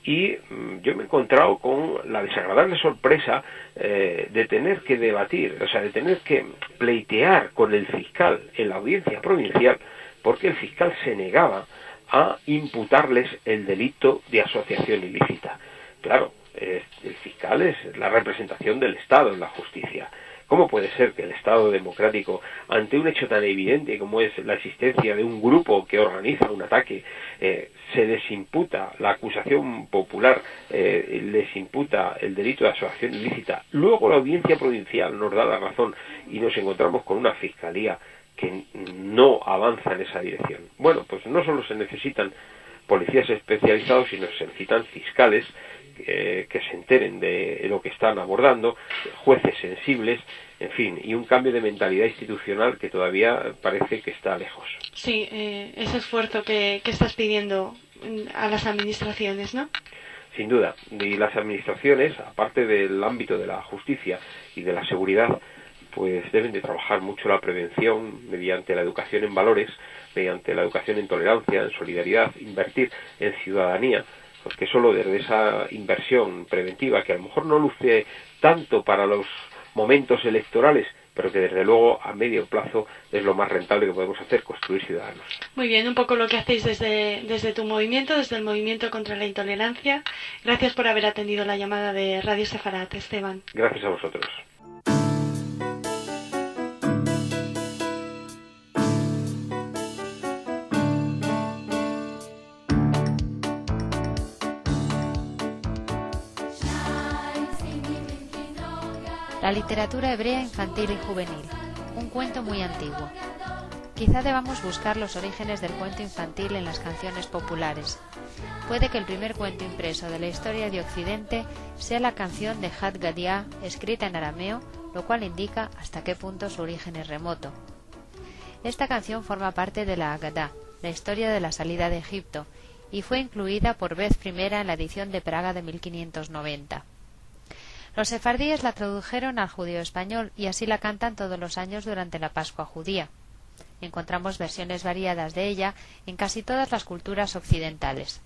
Speaker 11: Y yo me he encontrado con la desagradable sorpresa de tener que debatir, o sea, de tener que pleitear con el fiscal en la audiencia provincial, porque el fiscal se negaba a imputarles el delito de asociación ilícita. Claro, el fiscal es la representación del Estado en la justicia. ¿Cómo puede ser que el Estado democrático, ante un hecho tan evidente como es la existencia de un grupo que organiza un ataque, se les imputa la acusación popular, les imputa el delito de asociación ilícita? Luego la audiencia provincial nos da la razón y nos encontramos con una fiscalía que no avanza en esa dirección. Bueno, pues no solo se necesitan policías especializados, sino se necesitan fiscales que se enteren de lo que están abordando, jueces sensibles, en fin, y un cambio de mentalidad institucional que todavía parece que está lejos.
Speaker 10: Sí, ese esfuerzo que estás pidiendo a las administraciones, ¿no?
Speaker 11: Sin duda, y las administraciones, aparte del ámbito de la justicia y de la seguridad, pues deben de trabajar mucho la prevención mediante la educación en valores, mediante la educación en tolerancia, en solidaridad, invertir en ciudadanía, porque solo desde esa inversión preventiva, que a lo mejor no luce tanto para los momentos electorales, pero que desde luego a medio plazo es lo más rentable que podemos hacer, construir ciudadanos.
Speaker 10: Muy bien, un poco lo que hacéis desde tu movimiento, desde el movimiento contra la intolerancia. Gracias por haber atendido la llamada de Radio Sefarad, Esteban.
Speaker 11: Gracias a vosotros.
Speaker 12: La literatura hebrea infantil y juvenil, un cuento muy antiguo. Quizá debamos buscar los orígenes del cuento infantil en las canciones populares. Puede que el primer cuento impreso de la historia de Occidente sea la canción de Had Gadya, escrita en arameo, lo cual indica hasta qué punto su origen es remoto. Esta canción forma parte de la Agadá, la historia de la salida de Egipto, y fue incluida por vez primera en la edición de Praga de 1590. Los sefardíes la tradujeron al judío español y así la cantan todos los años durante la Pascua judía. Encontramos versiones variadas de ella en casi todas las culturas occidentales.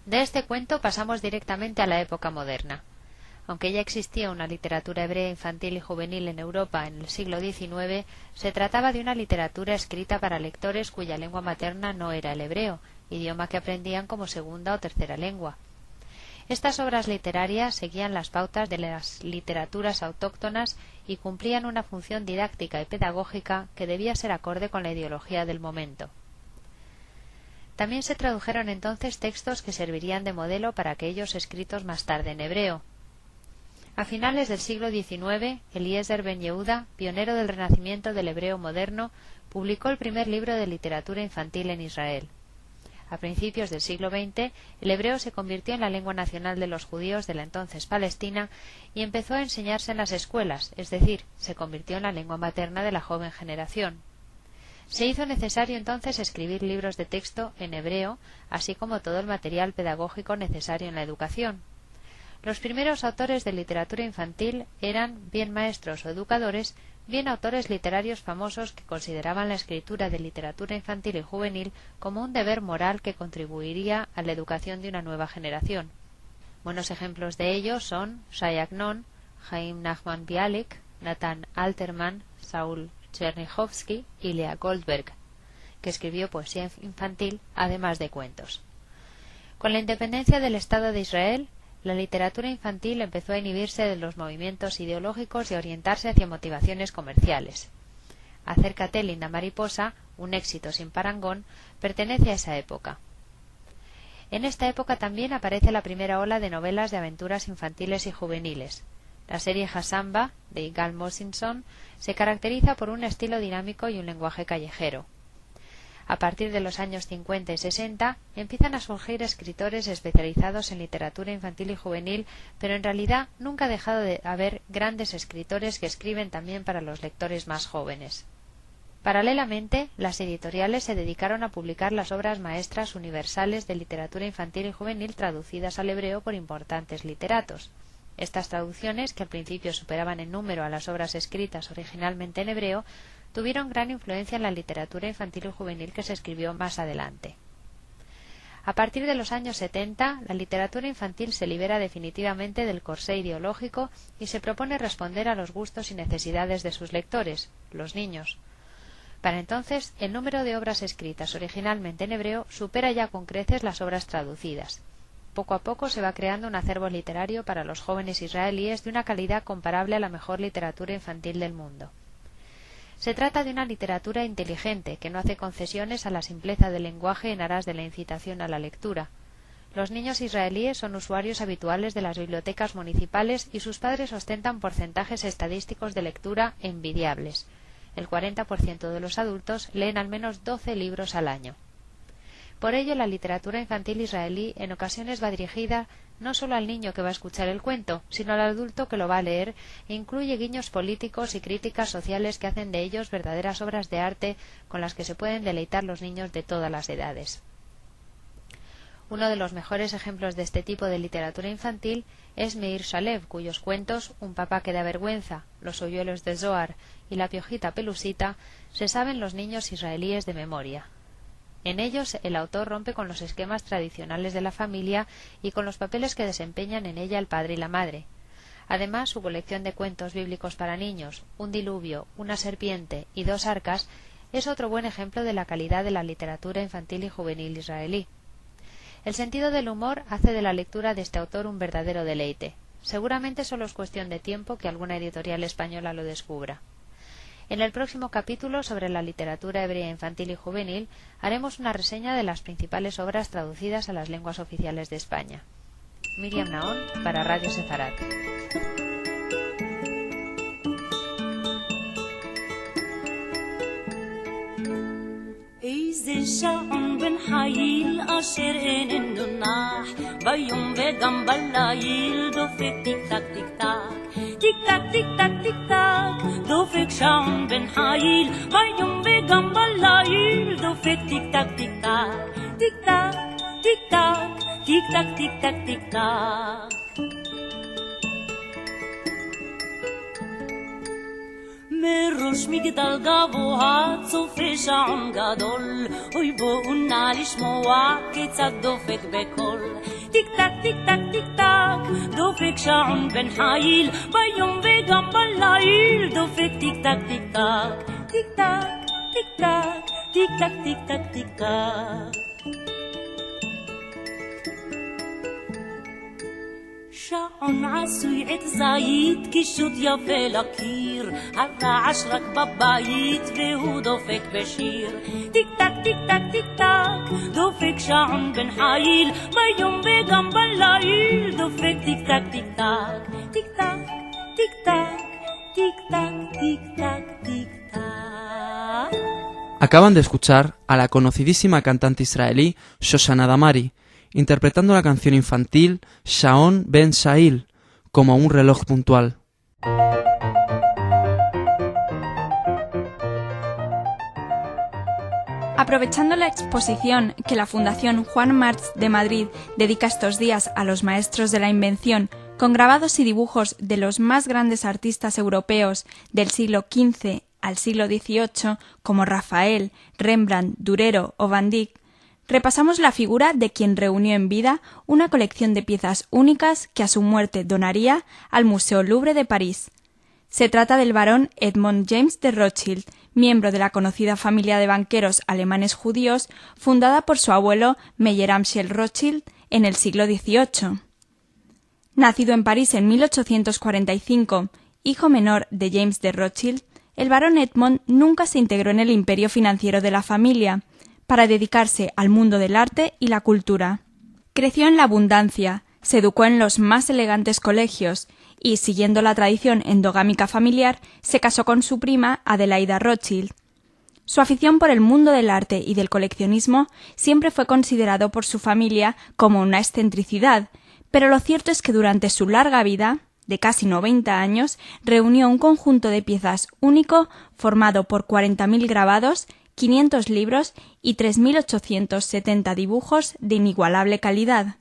Speaker 12: De este cuento pasamos directamente a la época moderna. Aunque ya existía una literatura hebrea infantil y juvenil en Europa en el siglo XIX, se trataba de una literatura escrita para lectores cuya lengua materna no era el hebreo, idioma que aprendían como segunda o tercera lengua. Estas obras literarias seguían las pautas de las literaturas autóctonas y cumplían una función didáctica y pedagógica que debía ser acorde con la ideología del momento. También se tradujeron entonces textos que servirían de modelo para aquellos escritos más tarde en hebreo. A finales del siglo XIX, Eliezer Ben Yehuda, pionero del renacimiento del hebreo moderno, publicó el primer libro de literatura infantil en Israel. A principios del siglo XX, el hebreo se convirtió en la lengua nacional de los judíos de la entonces Palestina y empezó a enseñarse en las escuelas, es decir, se convirtió en la lengua materna de la joven generación. Se hizo necesario entonces escribir libros de texto en hebreo, así como todo el material pedagógico necesario en la educación. Los primeros autores de literatura infantil eran bien maestros o educadores, bien autores literarios famosos que consideraban la escritura de literatura infantil y juvenil como un deber moral que contribuiría a la educación de una nueva generación. Buenos ejemplos de ello son Shai Agnon, Chaim Nachman Bialik, Nathan Alterman, Saul Chernichovsky y Lea Goldberg, que escribió poesía infantil además de cuentos. Con la independencia del Estado de Israel, la literatura infantil empezó a inhibirse de los movimientos ideológicos y a orientarse hacia motivaciones comerciales. Acércate, linda mariposa, un éxito sin parangón, pertenece a esa época. En esta época también aparece la primera ola de novelas de aventuras infantiles y juveniles. La serie Hassamba, de Igal Mosinson, se caracteriza por un estilo dinámico y un lenguaje callejero. A partir de los años 50 y 60 empiezan a surgir escritores especializados en literatura infantil y juvenil, pero en realidad nunca ha dejado de haber grandes escritores que escriben también para los lectores más jóvenes. Paralelamente, las editoriales se dedicaron a publicar las obras maestras universales de literatura infantil y juvenil traducidas al hebreo por importantes literatos. Estas traducciones, que al principio superaban en número a las obras escritas originalmente en hebreo, tuvieron gran influencia en la literatura infantil y juvenil que se escribió más adelante. A partir de los años 70, la literatura infantil se libera definitivamente del corsé ideológico y se propone responder a los gustos y necesidades de sus lectores, los niños. Para entonces, el número de obras escritas originalmente en hebreo supera ya con creces las obras traducidas. Poco a poco se va creando un acervo literario para los jóvenes israelíes de una calidad comparable a la mejor literatura infantil del mundo. Se trata de una literatura inteligente que no hace concesiones a la simpleza del lenguaje en aras de la incitación a la lectura. Los niños israelíes son usuarios habituales de las bibliotecas municipales y sus padres ostentan porcentajes estadísticos de lectura envidiables. El 40% de los adultos leen al menos 12 libros al año. Por ello, la literatura infantil israelí en ocasiones va dirigida no solo al niño que va a escuchar el cuento, sino al adulto que lo va a leer, e incluye guiños políticos y críticas sociales que hacen de ellos verdaderas obras de arte con las que se pueden deleitar los niños de todas las edades. Uno de los mejores ejemplos de este tipo de literatura infantil es Meir Shalev, cuyos cuentos Un papá que da vergüenza, Los hoyuelos de Zohar y La piojita pelusita se saben los niños israelíes de memoria. En ellos el autor rompe con los esquemas tradicionales de la familia y con los papeles que desempeñan en ella el padre y la madre. Además, su colección de cuentos bíblicos para niños, Un diluvio, Una serpiente y Dos arcas, es otro buen ejemplo de la calidad de la literatura infantil y juvenil israelí. El sentido del humor hace de la lectura de este autor un verdadero deleite. Seguramente solo es cuestión de tiempo que alguna editorial española lo descubra. En el próximo capítulo sobre la literatura hebrea infantil y juvenil haremos una reseña de las principales obras traducidas a las lenguas oficiales de España. Miriam Naón para Radio Sefarad.
Speaker 3: איזה שעון בן חיל אשר איננו נח ביום וגם בליל דופק טיק טק טיק טק טיק טק טיק טק טיק טק דופק שעון בן חיל ביום וגם בליל דופק טיק טק טיק טק טיק טק טיק טק טיק טק טיק טק טיק טק מראש מגדל גבוה צופה שעון גדול אוי בואו נא לשמוע כיצד דופק בקול טיק טק טיק טק טיק טק דופק שעון בן חיל ביום וגם בליל דופק טיק טק טיק טק טיק טק טיק טק טיק טק טיק טק טיק טק שעון עשוי עת זית קישוט יפה לקיר הרעש רק בבית והוא דופק בשיר טיק טק טיק טק טיק טק דופק שעון בן חיל ביום וגם בליל דופק טיק טק טיק טק טיק טק טיק טק טיק טק טיק טק טיק טק.
Speaker 7: Acaban de escuchar a la conocidísima cantante israelí Shoshana Damari interpretando la canción infantil Shaon Ben Shahil como un reloj puntual.
Speaker 6: Aprovechando la exposición que la Fundación Juan March de Madrid dedica estos días a los maestros de la invención, con grabados y dibujos de los más grandes artistas europeos del siglo XV al siglo XVIII, como Rafael, Rembrandt, Durero o Van Dyck, repasamos la figura de quien reunió en vida una colección de piezas únicas que a su muerte donaría al Museo Louvre de París. Se trata del barón Edmond James de Rothschild, miembro de la conocida familia de banqueros alemanes judíos fundada por su abuelo Meyer Amschel Rothschild en el siglo XVIII. Nacido en París en 1845, hijo menor de James de Rothschild, el barón Edmond nunca se integró en el imperio financiero de la familia, para dedicarse al mundo del arte y la cultura. Creció en la abundancia, se educó en los más elegantes colegios y, siguiendo la tradición endogámica familiar, se casó con su prima Adelaida Rothschild. Su afición por el mundo del arte y del coleccionismo siempre fue considerado por su familia como una excentricidad, pero lo cierto es que durante su larga vida, de casi 90 años, reunió un conjunto de piezas único formado por 40.000 grabados, 500 libros y 3.870 dibujos de inigualable calidad.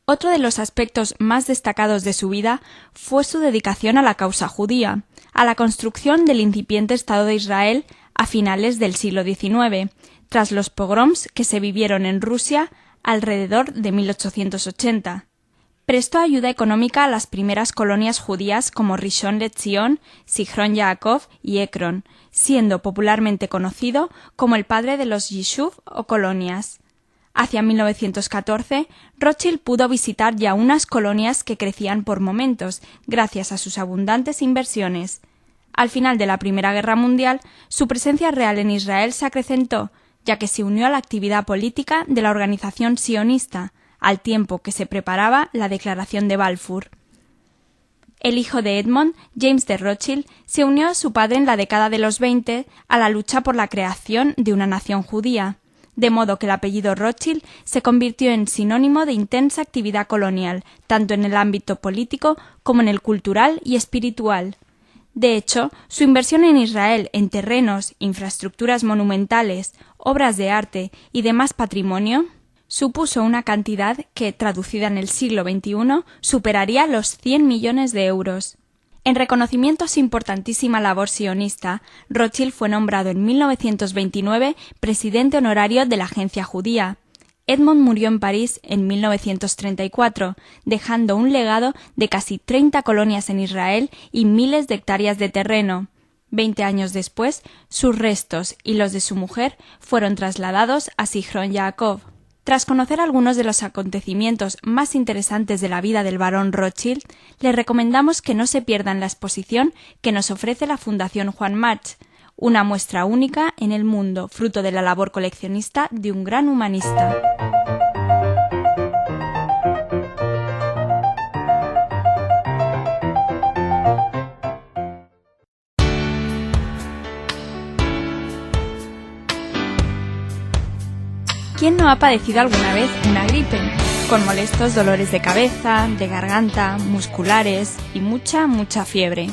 Speaker 6: Otro de los aspectos más destacados de su vida fue su dedicación a la causa judía, a la construcción del incipiente Estado de Israel a finales del siglo XIX, tras los pogroms que se vivieron en Rusia alrededor de 1880. Prestó ayuda económica a las primeras colonias judías como Rishon LeZion, Zichron Yaakov y Ekron, siendo popularmente conocido como el padre de los Yishuv o colonias. Hacia 1914, Rothschild pudo visitar ya unas colonias que crecían por momentos, gracias a sus abundantes inversiones. Al final de la Primera Guerra Mundial, su presencia real en Israel se acrecentó, ya que se unió a la actividad política de la organización sionista, al tiempo que se preparaba la Declaración de Balfour. El hijo de Edmond, James de Rothschild, se unió a su padre en la década de los 20 a la lucha por la creación de una nación judía, de modo que el apellido Rothschild se convirtió en sinónimo de intensa actividad colonial, tanto en el ámbito político como en el cultural y espiritual. De hecho, su inversión en Israel en terrenos, infraestructuras monumentales, obras de arte y demás patrimonio supuso una cantidad que, traducida en el siglo XXI, superaría los 100 millones de euros. En reconocimiento a su importantísima labor sionista, Rothschild fue nombrado en 1929 presidente honorario de la Agencia Judía. Edmond murió en París en 1934, dejando un legado de casi 30 colonias en Israel y miles de hectáreas de terreno. 20 años después, sus restos y los de su mujer fueron trasladados a Zichron Yaakov. Tras conocer algunos de los acontecimientos más interesantes de la vida del barón Rothschild, les recomendamos que no se pierdan la exposición que nos ofrece la Fundación Juan March, una muestra única en el mundo, fruto de la labor coleccionista de un gran humanista. ¿Quién no ha padecido alguna vez una gripe? Con molestos dolores de cabeza, de garganta, musculares y mucha fiebre.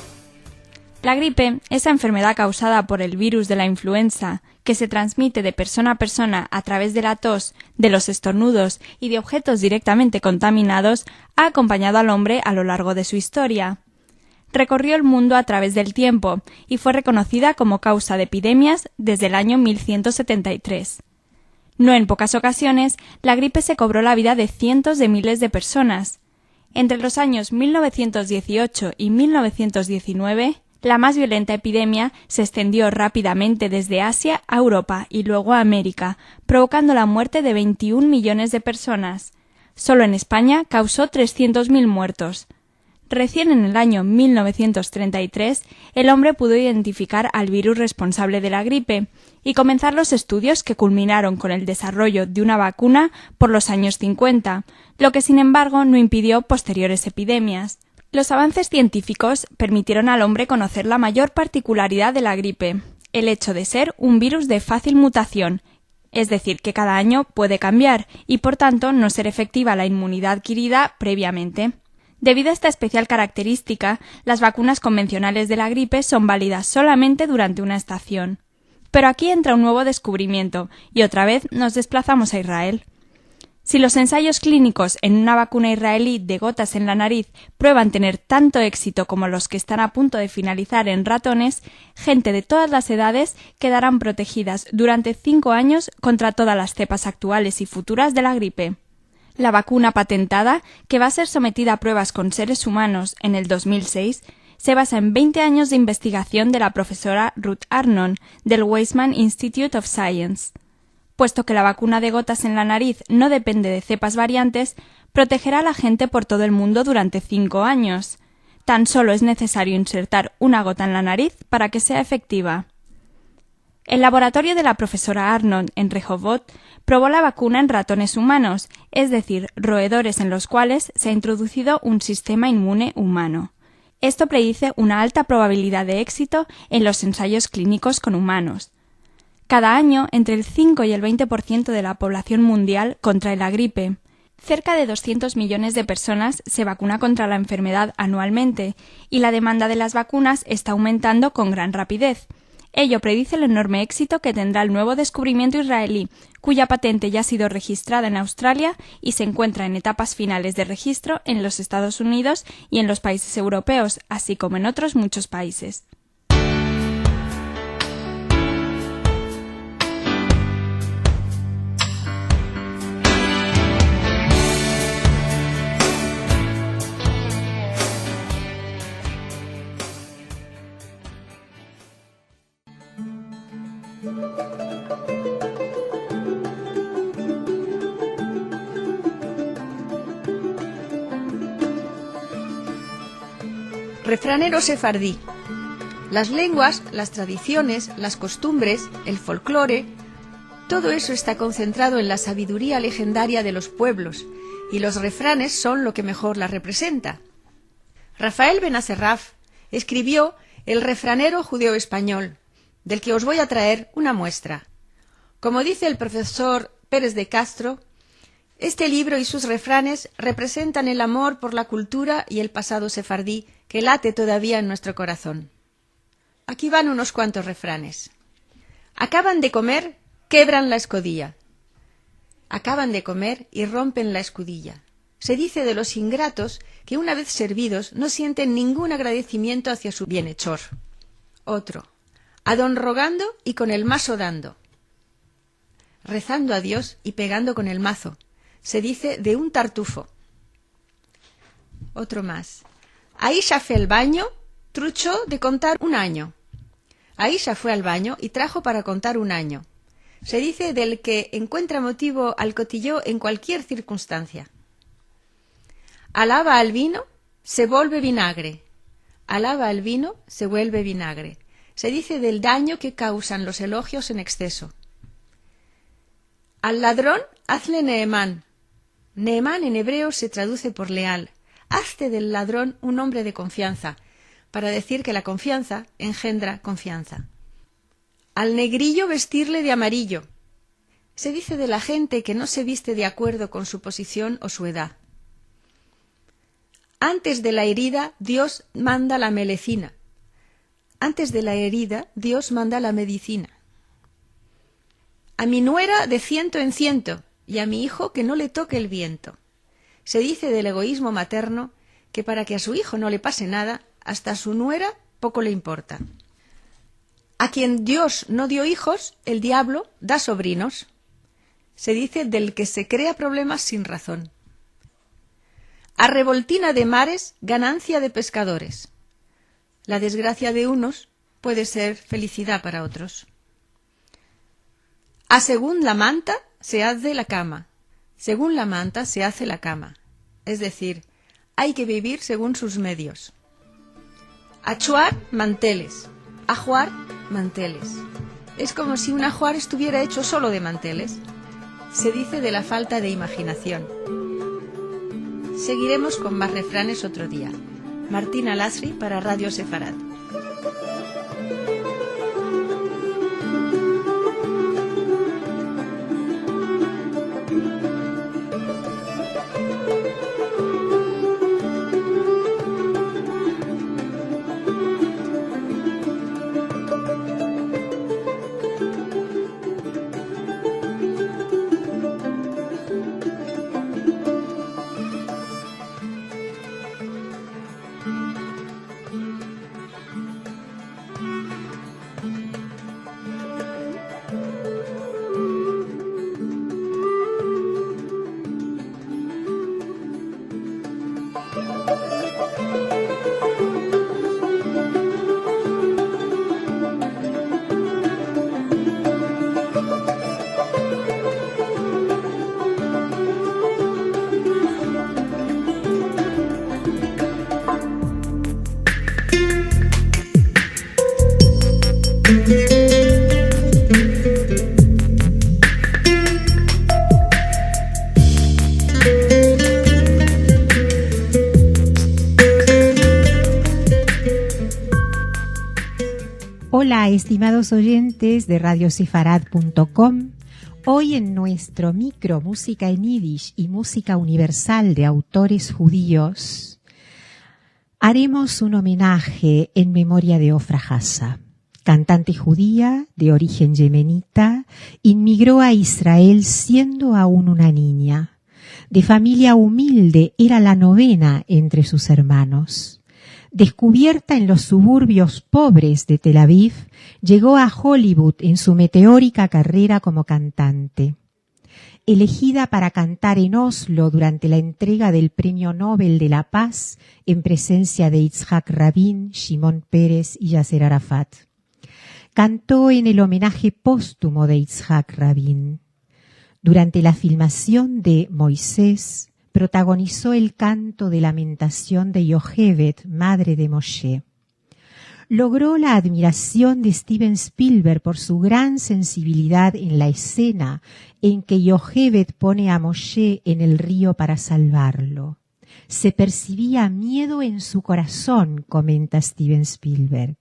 Speaker 6: La gripe, esa enfermedad causada por el virus de la influenza, que se transmite de persona a persona a través de la tos, de los estornudos y de objetos directamente contaminados, ha acompañado al hombre a lo largo de su historia. Recorrió el mundo a través del tiempo y fue reconocida como causa de epidemias desde el año 1173. No en pocas ocasiones, la gripe se cobró la vida de cientos de miles de personas. Entre los años 1918 y 1919, la más violenta epidemia se extendió rápidamente desde Asia a Europa y luego a América, provocando la muerte de 21 millones de personas. Solo en España causó 300.000 muertos. Recién en el año 1933, el hombre pudo identificar al virus responsable de la gripe y comenzar los estudios que culminaron con el desarrollo de una vacuna por los años 50, lo que sin embargo no impidió posteriores epidemias. Los avances científicos permitieron al hombre conocer la mayor particularidad de la gripe, el hecho de ser un virus de fácil mutación, es decir, que cada año puede cambiar y por tanto no ser efectiva la inmunidad adquirida previamente. Debido a esta especial característica, las vacunas convencionales de la gripe son válidas solamente durante una estación. Pero aquí entra un nuevo descubrimiento, y otra vez nos desplazamos a Israel. Si los ensayos clínicos en una vacuna israelí de gotas en la nariz prueban tener tanto éxito como los que están a punto de finalizar en ratones, gente de todas las edades quedarán protegidas durante 5 años contra todas las cepas actuales y futuras de la gripe. La vacuna patentada, que va a ser sometida a pruebas con seres humanos en el 2006, se basa en 20 años de investigación de la profesora Ruth Arnon, del Weizmann Institute of Science. Puesto que la vacuna de gotas en la nariz no depende de cepas variantes, protegerá a la gente por todo el mundo durante 5 años. Tan solo es necesario insertar una gota en la nariz para que sea efectiva. El laboratorio de la profesora Arnon en Rehovot probó la vacuna en ratones humanos, es decir, roedores en los cuales se ha introducido un sistema inmune humano. Esto predice una alta probabilidad de éxito en los ensayos clínicos con humanos. Cada año, entre el 5 y el 20% de la población mundial contrae la gripe. Cerca de 200 millones de personas se vacuna contra la enfermedad anualmente y la demanda de las vacunas está aumentando con gran rapidez. Ello predice el enorme éxito que tendrá el nuevo descubrimiento israelí, cuya patente ya ha sido registrada en Australia y se encuentra en etapas finales de registro en los Estados Unidos y en los países europeos, así como en otros muchos países.
Speaker 13: Refranero sefardí. Las lenguas, las tradiciones, las costumbres, el folclore, todo eso está concentrado en la sabiduría legendaria de los pueblos, y los refranes son lo que mejor la representa. Rafael Benacerraf escribió El refranero judeo-español, del que os voy a traer una muestra. Como dice el profesor Pérez de Castro, este libro y sus refranes representan el amor por la cultura y el pasado sefardí que late todavía en nuestro corazón. Aquí van unos cuantos refranes. Acaban de comer, quebran la escudilla. Acaban de comer y rompen la escudilla. Se dice de los ingratos que una vez servidos no sienten ningún agradecimiento hacia su bienhechor. Otro. A don rogando y con el mazo dando. Rezando a Dios y pegando con el mazo. Se dice de un tartufo. Otro más. Ahí ya fue al baño, truchó de contar un año. Ahí ya fue al baño y trajo para contar un año. Se dice del que encuentra motivo al cotilleo en cualquier circunstancia. Alaba al vino, se vuelve vinagre. Alaba al vino, se vuelve vinagre. Se dice del daño que causan los elogios en exceso. Al ladrón, hazle Nehemán. Nehemán en hebreo se traduce por leal. Hazte del ladrón un hombre de confianza, para decir que la confianza engendra confianza. Al negrillo vestirle de amarillo. Se dice de la gente que no se viste de acuerdo con su posición o su edad. Antes de la herida, Dios manda la melecina. Antes de la herida, Dios manda la medicina. A mi nuera de 100 en 100, y a mi hijo que no le toque el viento. Se dice del egoísmo materno que para que a su hijo no le pase nada, hasta a su nuera poco le importa. A quien Dios no dio hijos, el diablo da sobrinos. Se dice del que se crea problemas sin razón. A revoltina de mares, ganancia de pescadores. La desgracia de unos puede ser felicidad para otros. A según la manta se hace la cama. Según la manta se hace la cama. Es decir, hay que vivir según sus medios. Achuar, manteles. Ajuar, manteles. Es como si un ajuar estuviera hecho solo de manteles. Se dice de la falta de imaginación. Seguiremos con más refranes otro día. Martina Lasri para Radio Sefarad.
Speaker 14: Hola, estimados oyentes de radiosefarad.com. Hoy en nuestro micro Música en Yiddish y Música Universal de autores judíos, haremos un homenaje en memoria de Ofra Hassa, cantante judía de origen yemenita, inmigró a Israel siendo aún una niña. De familia humilde, era la novena entre sus hermanos. Descubierta en los suburbios pobres de Tel Aviv, llegó a Hollywood en su meteórica carrera como cantante. Elegida para cantar en Oslo durante la entrega del Premio Nobel de la Paz en presencia de Yitzhak Rabin, Shimon Peres y Yasser Arafat. Cantó en el homenaje póstumo de Yitzhak Rabin. Durante la filmación de Moisés, protagonizó el canto de lamentación de Yocheved, madre de Moshe. Logró la admiración de Steven Spielberg por su gran sensibilidad en la escena en que Yocheved pone a Moshe en el río para salvarlo. Se percibía miedo en su corazón, comenta Steven Spielberg.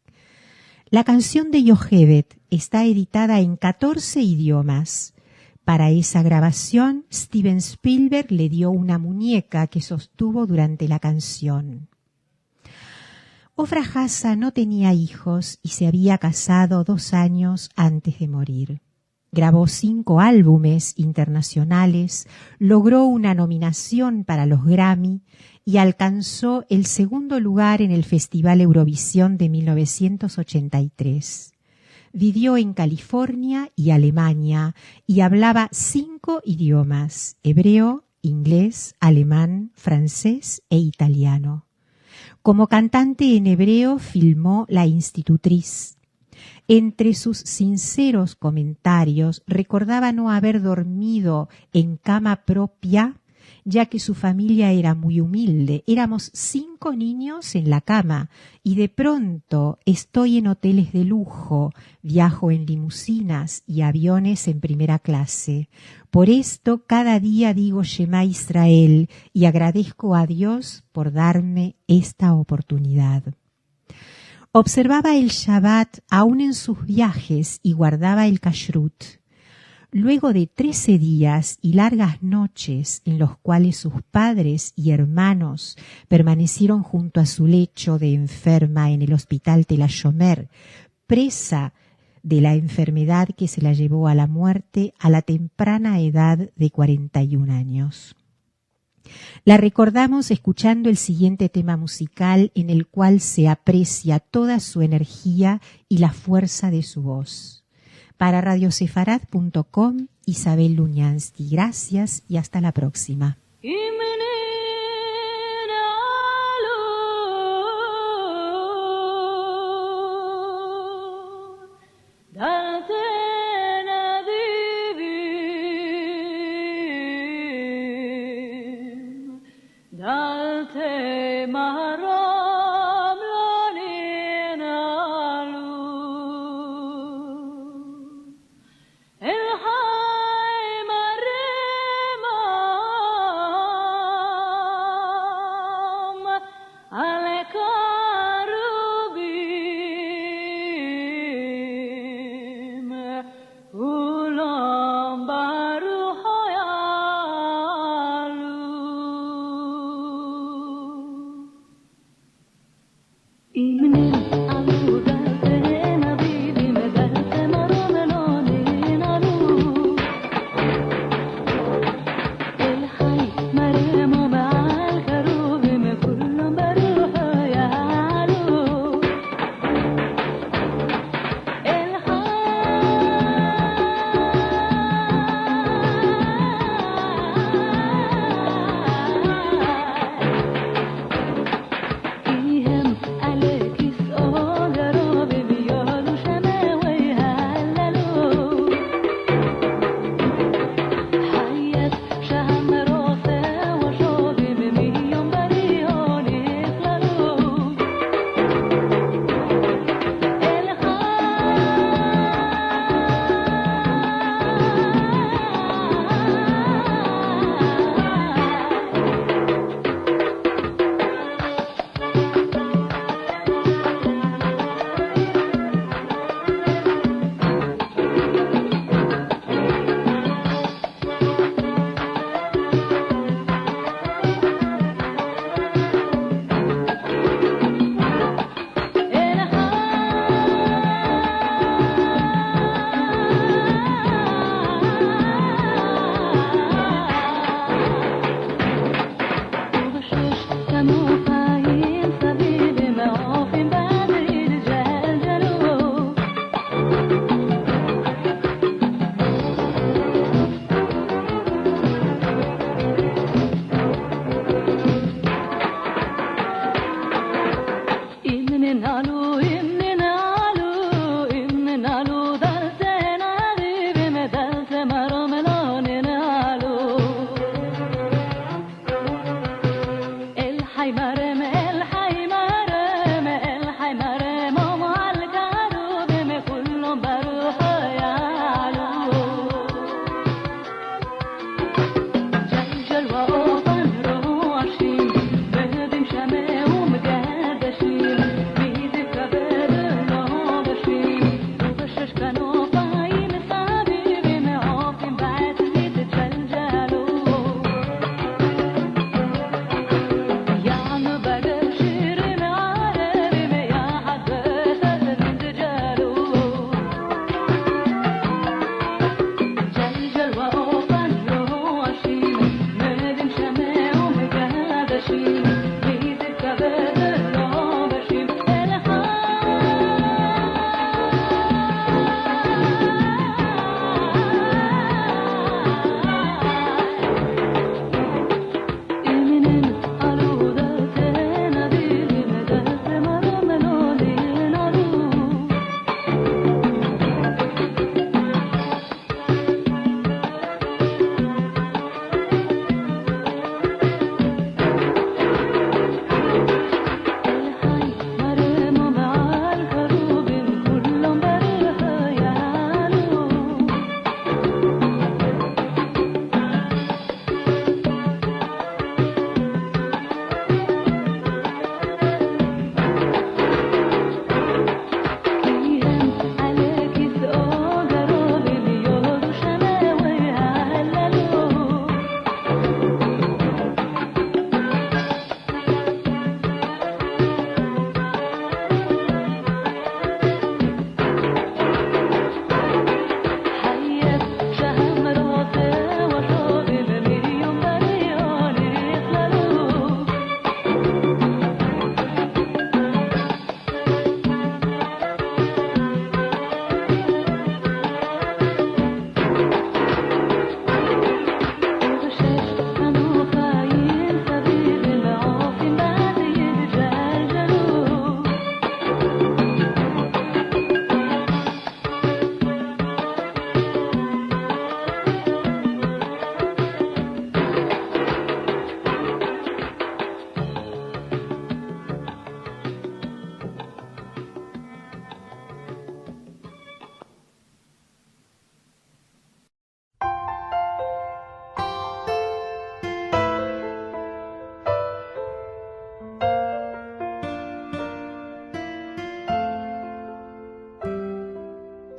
Speaker 14: La canción de Yocheved está editada en 14 idiomas. Para esa grabación, Steven Spielberg le dio una muñeca que sostuvo durante la canción. Ofra Hassa no tenía hijos y se había casado 2 años antes de morir. Grabó 5 álbumes internacionales, logró una nominación para los Grammy y alcanzó el 2º lugar en el Festival Eurovisión de 1983. Vivió en California y Alemania y hablaba 5 idiomas: hebreo, inglés, alemán, francés e italiano. Como cantante en hebreo filmó La Institutriz. Entre sus sinceros comentarios recordaba no haber dormido en cama propia, ya que su familia era muy humilde. Éramos 5 niños en la cama y de pronto estoy en hoteles de lujo, viajo en limusinas y aviones en primera clase. Por esto cada día digo Shema Israel y agradezco a Dios por darme esta oportunidad. Observaba el Shabbat aún en sus viajes y guardaba el kashrut. Luego de 13 días y largas noches en los cuales sus padres y hermanos permanecieron junto a su lecho de enferma en el hospital Tel HaShomer, presa de la enfermedad que se la llevó a la muerte a la temprana edad de 41 años. La recordamos escuchando el siguiente tema musical en el cual se aprecia toda su energía y la fuerza de su voz. Para radiosefarad.com, Isabel Luñansky. Gracias y hasta la próxima.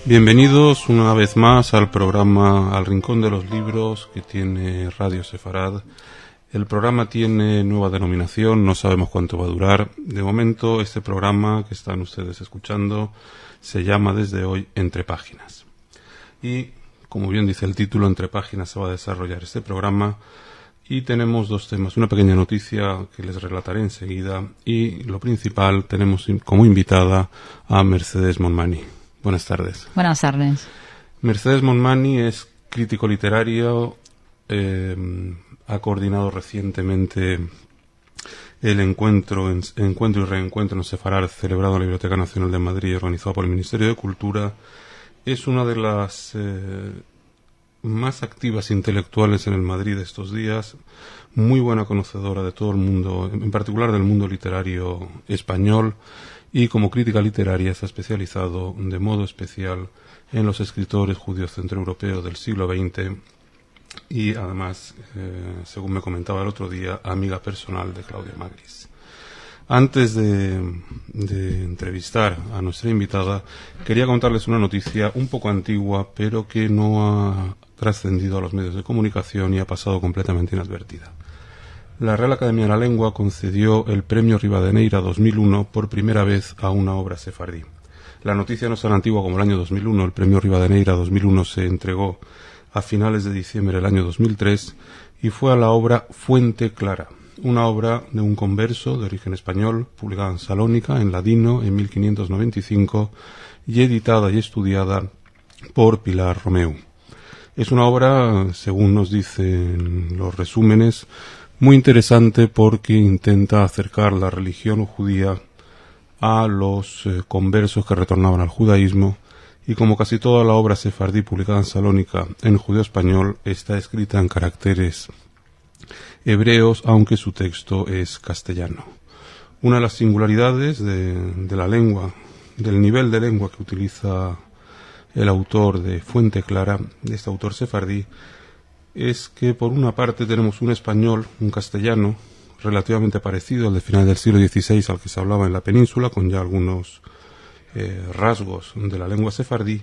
Speaker 15: Bienvenidos una vez más al programa Al Rincón de los Libros que tiene Radio Sefarad. El programa tiene nueva denominación, no sabemos cuánto va a durar. De momento, este programa que están ustedes escuchando se llama desde hoy Entre Páginas. Y, como bien dice el título, Entre Páginas se va a desarrollar este programa. Y tenemos dos temas, una pequeña noticia que les relataré enseguida. Y lo principal, tenemos como invitada a Mercedes Monmany. Buenas tardes.
Speaker 16: Buenas tardes.
Speaker 15: Mercedes Monmany es crítico literario, ha coordinado recientemente el encuentro y reencuentro en Sefarad celebrado en la Biblioteca Nacional de Madrid, organizado por el Ministerio de Cultura. Es una de las más activas intelectuales en el Madrid de estos días, muy buena conocedora de todo el mundo, en particular del mundo literario español, y como crítica literaria se ha especializado de modo especial en los escritores judíos centroeuropeos del siglo XX y además, según me comentaba el otro día, amiga personal de Claudia Magris. Antes de entrevistar a nuestra invitada, quería contarles una noticia un poco antigua, pero que no ha trascendido a los medios de comunicación y ha pasado completamente inadvertida. La Real Academia de la Lengua concedió el Premio Rivadeneira 2001 por primera vez a una obra sefardí. La noticia no es tan antigua como el año 2001. El Premio Rivadeneira 2001 se entregó a finales de diciembre del año 2003 y fue a la obra Fuente Clara, una obra de un converso de origen español, publicada en Salónica, en ladino, en 1595, y editada y estudiada por Pilar Romeu. Es una obra, según nos dicen los resúmenes, muy interesante porque intenta acercar la religión judía a los conversos que retornaban al judaísmo, y como casi toda la obra sefardí publicada en Salónica en judeo español está escrita en caracteres hebreos, aunque su texto es castellano. Una de las singularidades de la lengua, del nivel de lengua que utiliza el autor de Fuente Clara, de este autor sefardí, es que por una parte tenemos un español, un castellano, relativamente parecido al de final del siglo XVI al que se hablaba en la península, con ya algunos rasgos de la lengua sefardí,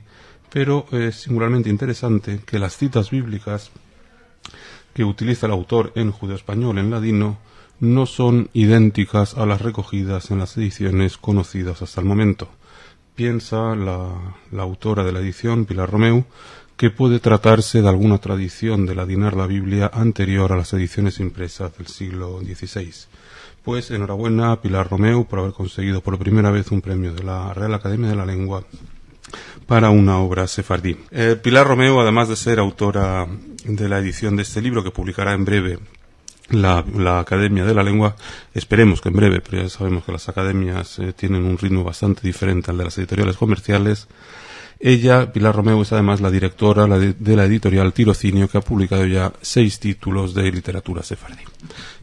Speaker 15: pero es singularmente interesante que las citas bíblicas que utiliza el autor en judeo-español, en ladino, no son idénticas a las recogidas en las ediciones conocidas hasta el momento. Piensa la autora de la edición, Pilar Romeu, que puede tratarse de alguna tradición de ladinar la Biblia anterior a las ediciones impresas del siglo XVI. Pues enhorabuena a Pilar Romeu por haber conseguido por primera vez un premio de la Real Academia de la Lengua para una obra sefardí. Pilar Romeu, además de ser autora de la edición de este libro que publicará en breve la Academia de la Lengua, esperemos que en breve, pero ya sabemos que las academias tienen un ritmo bastante diferente al de las editoriales comerciales. Ella, Pilar Romeu, es además la directora de la editorial Tirocinio, que ha publicado ya 6 títulos de literatura sefardí.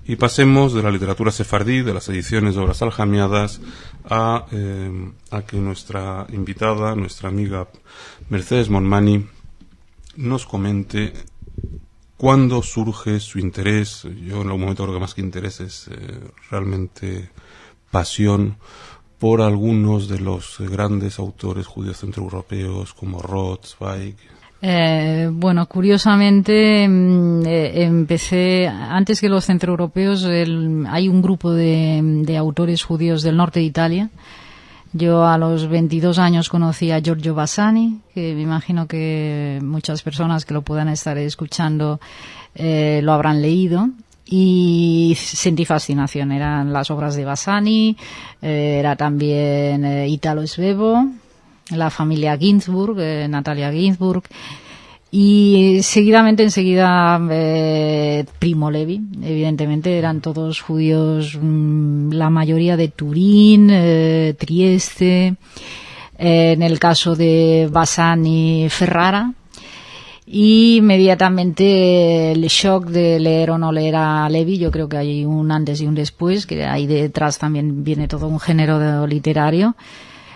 Speaker 15: Y pasemos de la literatura sefardí, de las ediciones de obras aljamiadas, a que nuestra invitada, nuestra amiga Mercedes Monmany, nos comente cuándo surge su interés. Yo en algún momento creo que más que interés es realmente pasión por algunos de los grandes autores judíos centroeuropeos como Roth, Zweig.
Speaker 16: Bueno, curiosamente empecé antes que los centroeuropeos. Hay un grupo de autores judíos del norte de Italia. Yo a los 22 años conocí a Giorgio Bassani, que me imagino que muchas personas que lo puedan estar escuchando lo habrán leído. Y sentí fascinación. Eran las obras de Bassani, era también Italo Svevo, la familia Ginsburg, Natalia Ginsburg, y enseguida Primo Levi. Evidentemente eran todos judíos, la mayoría de Turín, Trieste, en el caso de Bassani, Ferrara. Y inmediatamente el shock de leer o no leer a Levi, yo creo que hay un antes y un después, que ahí detrás también viene todo un género literario.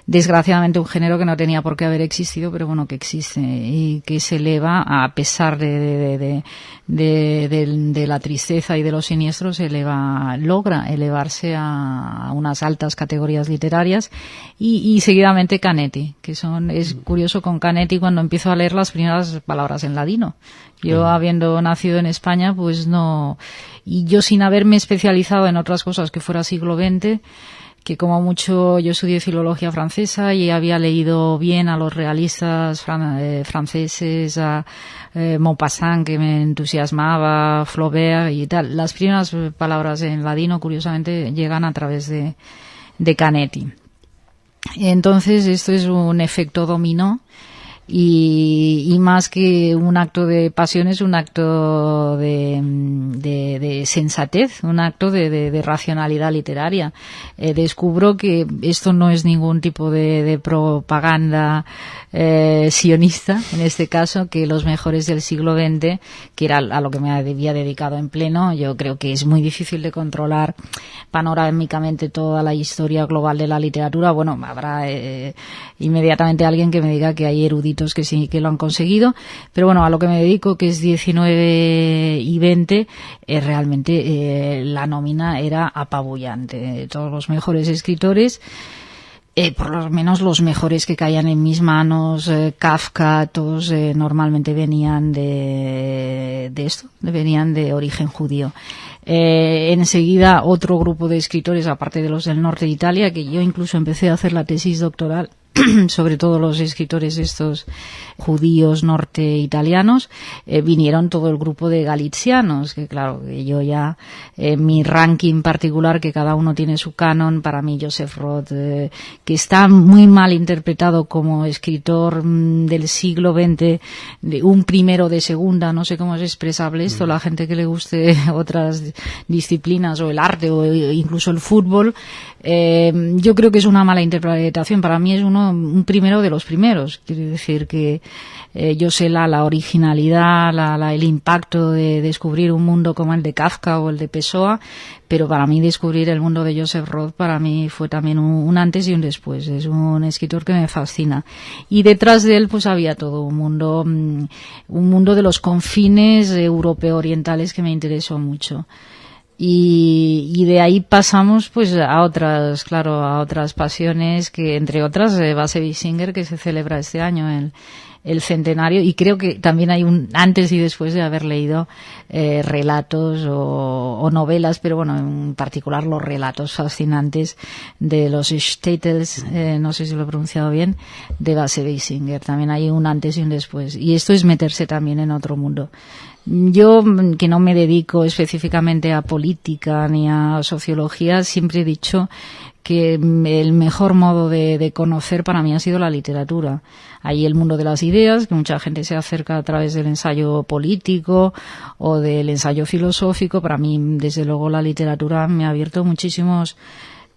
Speaker 16: desgraciadamente un género que no tenía por qué haber existido, pero bueno, que existe y que se eleva a pesar de la tristeza y de los siniestros, logra elevarse a unas altas categorías literarias. Y seguidamente Canetti, es curioso con Canetti cuando empiezo a leer las primeras palabras en ladino. Yo, habiendo nacido en España, pues no, y yo sin haberme especializado en otras cosas que fuera siglo XX, que como mucho yo estudié filología francesa y había leído bien a los realistas franceses, a Maupassant, que me entusiasmaba, Flaubert y tal. Las primeras palabras en ladino, curiosamente, llegan a través de Canetti. Entonces, esto es un efecto dominó. Y más que un acto de pasión, es un acto de sensatez, un acto de racionalidad literaria. Descubro que esto no es ningún tipo de propaganda sionista, en este caso, que los mejores del siglo XX, que era a lo que me había dedicado en pleno. Yo creo que es muy difícil de controlar panorámicamente toda la historia global de la literatura. Bueno, habrá inmediatamente alguien que me diga que hay eruditos que sí que lo han conseguido, pero bueno, a lo que me dedico, que es 19 y 20, realmente la nómina era apabullante. Todos los mejores escritores, por lo menos los mejores que caían en mis manos, Kafka, todos normalmente venían venían de origen judío. Enseguida otro grupo de escritores, aparte de los del norte de Italia, que yo incluso empecé a hacer la tesis doctoral sobre todo los escritores estos judíos norte italianos, vinieron todo el grupo de galizianos, que claro, que yo ya, mi ranking particular, que cada uno tiene su canon, para mí Joseph Roth, que está muy mal interpretado como escritor del siglo XX, de un primero de segunda, no sé cómo es expresable esto, la gente que le guste otras disciplinas o el arte o incluso el fútbol, yo creo que es una mala interpretación. Para mí es un primero de los primeros. Quiere decir que yo sé la originalidad, el impacto de descubrir un mundo como el de Kafka o el de Pessoa, pero para mí descubrir el mundo de Joseph Roth para mí fue también un antes y un después. Es un escritor que me fascina. Y detrás de él pues había todo un mundo de los confines europeo-orientales que me interesó mucho. Y de ahí pasamos pues a otras pasiones, que entre otras Bashevis Singer, que se celebra este año el centenario, y creo que también hay un antes y después de haber leído relatos o novelas, pero bueno, en particular los relatos fascinantes de los Shtetls, no sé si lo he pronunciado bien, de Bashevis Singer. También hay un antes y un después, y esto es meterse también en otro mundo. Yo, que no me dedico específicamente a política ni a sociología, siempre he dicho que el mejor modo de conocer para mí ha sido la literatura. Hay el mundo de las ideas, que mucha gente se acerca a través del ensayo político o del ensayo filosófico. Para mí, desde luego, la literatura me ha abierto muchísimos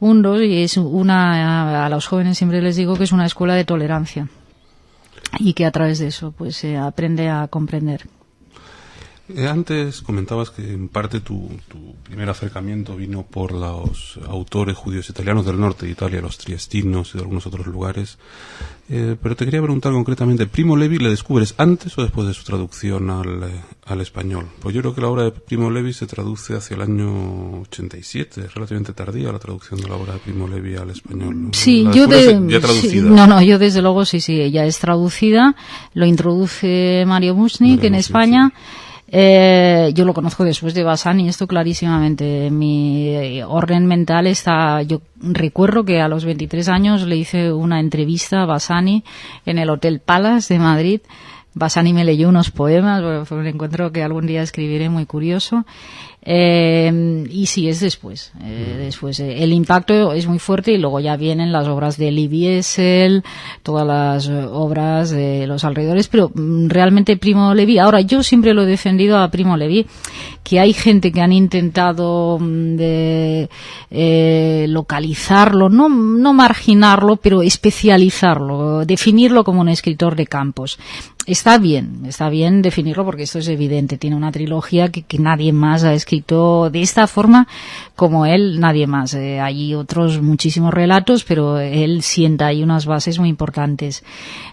Speaker 16: mundos, y es a los jóvenes siempre les digo que es una escuela de tolerancia, y que a través de eso pues se aprende a comprender.
Speaker 15: Antes comentabas que en parte tu primer acercamiento vino por los autores judíos italianos del norte de Italia, los triestinos y de algunos otros lugares, pero te quería preguntar concretamente, ¿Primo Levi le descubres antes o después de su traducción al español? Pues yo creo que la obra de Primo Levi se traduce hacia el año 87, es relativamente tardía la traducción de la obra de Primo Levi al español, ¿no?
Speaker 16: Sí,
Speaker 15: yo
Speaker 16: yo desde luego sí, ya es traducida, lo introduce Mario Muchnik en España. Sí. Yo lo conozco después de Bassani, esto clarísimamente. Mi orden mental está. Yo recuerdo que a los 23 años le hice una entrevista a Bassani en el Hotel Palace de Madrid. Bassani me leyó unos poemas, fue un encuentro que algún día escribiré, muy curioso. Y sí, es después. El impacto es muy fuerte, y luego ya vienen las obras de Elie Wiesel, todas las obras de los alrededores, pero realmente Primo Levi. Ahora, yo siempre lo he defendido a Primo Levi, que hay gente que han intentado localizarlo, no marginarlo, pero especializarlo, definirlo como un escritor de campos. Está bien definirlo, porque esto es evidente. Tiene una trilogía que nadie más ha escrito escrito de esta forma como él, nadie más. Hay otros muchísimos relatos, pero él sienta ahí unas bases muy importantes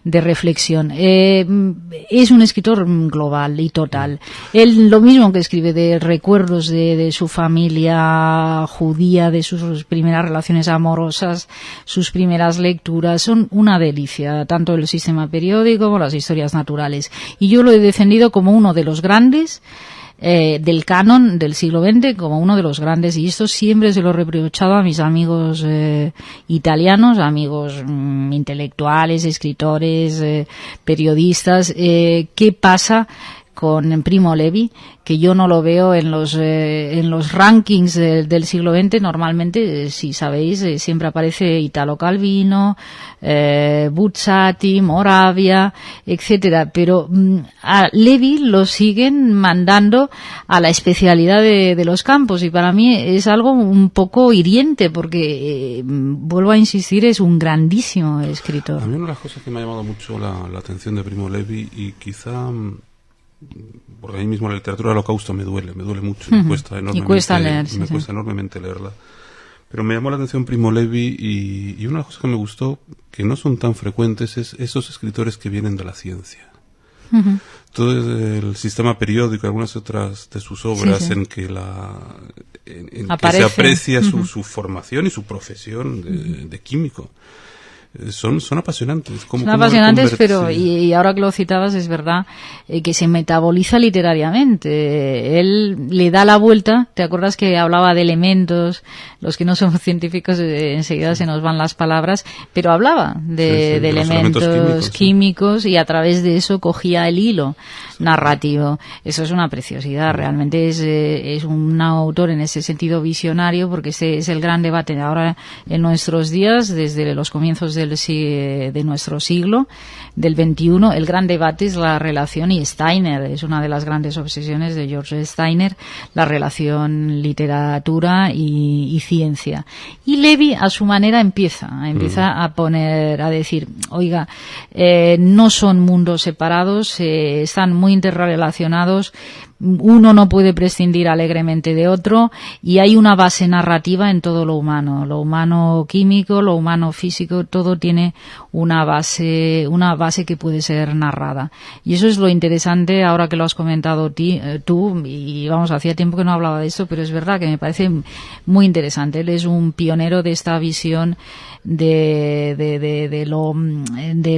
Speaker 16: de reflexión. Es un escritor global y total. Él, lo mismo que escribe de recuerdos de su familia judía, de sus primeras relaciones amorosas, sus primeras lecturas, son una delicia, tanto el sistema periódico como las historias naturales. Y yo lo he defendido como uno de los grandes del canon del siglo XX, como uno de los grandes, y esto siempre se lo he reprochado a mis amigos italianos, amigos intelectuales, escritores, periodistas. ¿Qué pasa con Primo Levi? Que yo no lo veo en los rankings del siglo XX. Normalmente, si sabéis, siempre aparece Italo Calvino, Buzzati, Moravia, etcétera, pero a Levi lo siguen mandando a la especialidad de los campos, y para mí es algo un poco hiriente, porque vuelvo a insistir, es un grandísimo escritor.
Speaker 15: A mí una de las cosas que me ha llamado mucho la atención de Primo Levi, y quizá porque ahí mismo la literatura del Holocausto me duele mucho, me cuesta enormemente,
Speaker 16: y cuesta leer,
Speaker 15: me cuesta enormemente leerla. Pero me llamó la atención Primo Levi, y una de las cosas que me gustó, que no son tan frecuentes, es esos escritores que vienen de la ciencia. Todo el sistema periódico, algunas otras de sus obras, en que que se aprecia su formación y su profesión de químico. Son apasionantes.
Speaker 16: Son apasionantes, pero, y ahora que lo citabas, es verdad que se metaboliza literariamente. Él le da la vuelta. ¿Te acuerdas que hablaba de elementos? Los que no somos científicos, enseguida se nos van las palabras, pero hablaba de elementos químicos, y a través de eso cogía el hilo narrativo. Eso es una preciosidad. Realmente es un autor en ese sentido visionario, porque ese es el gran debate ahora en nuestros días, desde los comienzos de nuestro siglo, del XXI. El gran debate es la relación, y Steiner es una de las grandes obsesiones de George Steiner, la relación literatura y ciencia. Y Levi, a su manera, empieza a decir, oiga, no son mundos separados, están muy interrelacionados. Uno no puede prescindir alegremente de otro, y hay una base narrativa en todo lo humano químico, lo humano físico, todo tiene una base que puede ser narrada. Y eso es lo interesante, ahora que lo has comentado tú, y vamos, hacía tiempo que no hablaba de esto, pero es verdad que me parece muy interesante. Él es un pionero de esta visión de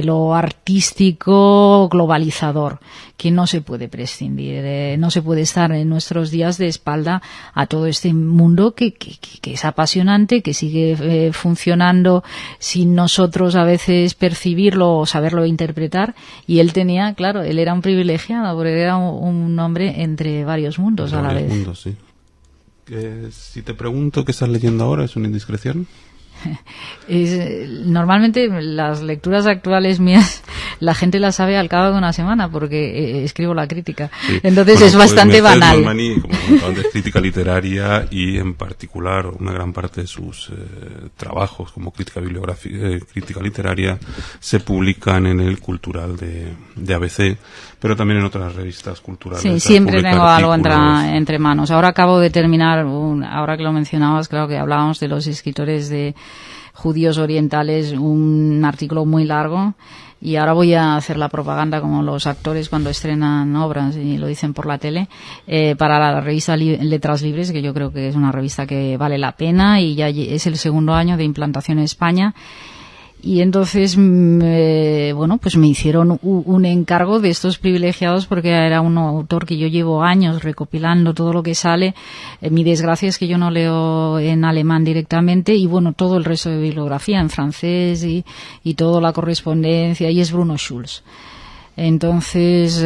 Speaker 16: lo artístico globalizador, que no se puede prescindir, no se puede estar en nuestros días de espalda a todo este mundo que es apasionante, que sigue funcionando sin nosotros a veces percibirlo o saberlo interpretar. Y él era un privilegiado, porque era un hombre entre varios mundos a la vez. Mundos, sí.
Speaker 15: Si te pregunto qué estás leyendo ahora, ¿es una indiscreción?
Speaker 16: Normalmente las lecturas actuales mías la gente las sabe al cabo de una semana, porque escribo la crítica, entonces es bastante banal.
Speaker 15: Mani, como comentaban, de crítica literaria, y en particular una gran parte de sus trabajos como crítica crítica literaria se publican en el Cultural de ABC, pero también en otras revistas culturales.
Speaker 16: Sí, siempre tengo algo entre manos. Ahora acabo de terminar, ahora que lo mencionabas, claro que hablábamos de los escritores de judíos orientales, un artículo muy largo, y ahora voy a hacer la propaganda como los actores cuando estrenan obras y lo dicen por la tele, para la revista Letras Libres, que yo creo que es una revista que vale la pena, y ya es el segundo año de implantación en España. Y entonces, pues me hicieron un encargo de estos privilegiados, porque era un autor que yo llevo años recopilando todo lo que sale. Mi desgracia es que yo no leo en alemán directamente, y todo el resto de bibliografía en francés y toda la correspondencia, y es Bruno Schulz. Entonces,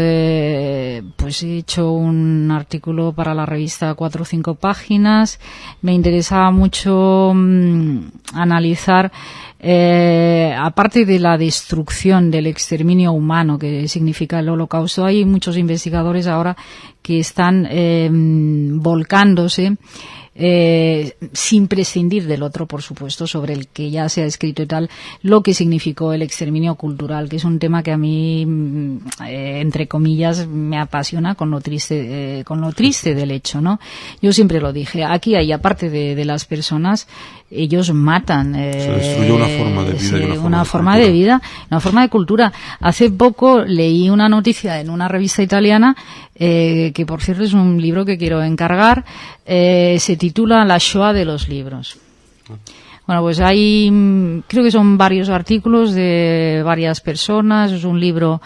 Speaker 16: pues he hecho un artículo para la revista 4 o 5 páginas. Me interesaba mucho analizar, aparte de la destrucción, del exterminio humano que significa el Holocausto, hay muchos investigadores ahora que están volcándose sin prescindir del otro, por supuesto, sobre el que ya se ha escrito y tal, lo que significó el exterminio cultural, que es un tema que a mí, entre comillas, me apasiona con lo triste del hecho, ¿no? Yo siempre lo dije, aquí hay, aparte de las personas, ellos matan.
Speaker 15: Se destruyó una forma de vida y
Speaker 16: una forma de vida, una forma de cultura. Hace poco leí una noticia en una revista italiana, que por cierto es un libro que quiero encargar, se titula La Shoah de los libros. Bueno, pues hay, creo que son varios artículos de varias personas, es un libro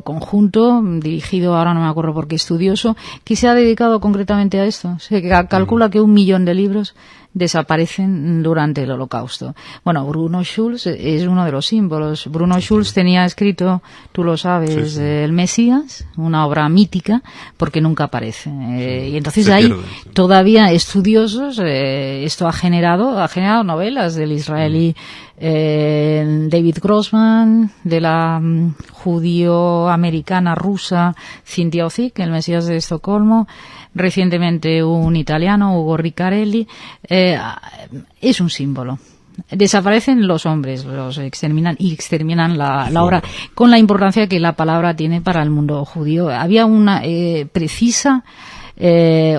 Speaker 16: conjunto dirigido, ahora no me acuerdo por qué estudioso, que se ha dedicado concretamente a esto. Se calcula que 1 millón de libros desaparecen durante el Holocausto. Bueno, Bruno Schulz es uno de los símbolos. Bruno Schulz tenía escrito, tú lo sabes, El Mesías, una obra mítica, porque nunca aparece. Y entonces hay todavía estudiosos, esto ha generado novelas del israelí David Grossman, de la judío-americana rusa Cynthia Ozick, El Mesías de Estocolmo, recientemente un italiano, Ugo Riccarelli. Es un símbolo. Desaparecen los hombres, los exterminan y exterminan la obra, con la importancia que la palabra tiene para el mundo judío. Había una precisa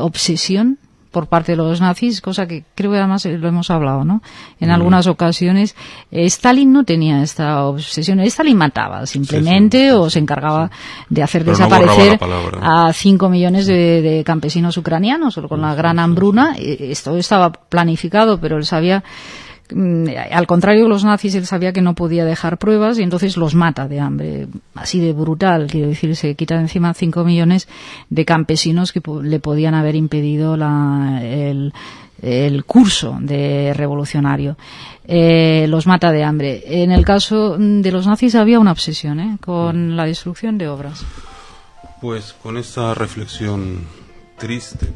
Speaker 16: obsesión por parte de los nazis, cosa que creo que además lo hemos hablado, ¿no? En algunas ocasiones. Stalin no tenía esta obsesión. Stalin mataba simplemente o se encargaba de hacer desaparecer a 5 millones de campesinos ucranianos con la gran hambruna. Esto estaba planificado, pero él sabía, al contrario de los nazis, él sabía que no podía dejar pruebas y entonces los mata de hambre. Así de brutal, quiero decir, se quita de encima 5 millones de campesinos que le podían haber impedido el curso de revolucionario. Los mata de hambre. En el caso de los nazis había una obsesión con la destrucción de obras.
Speaker 15: Pues con esa reflexión triste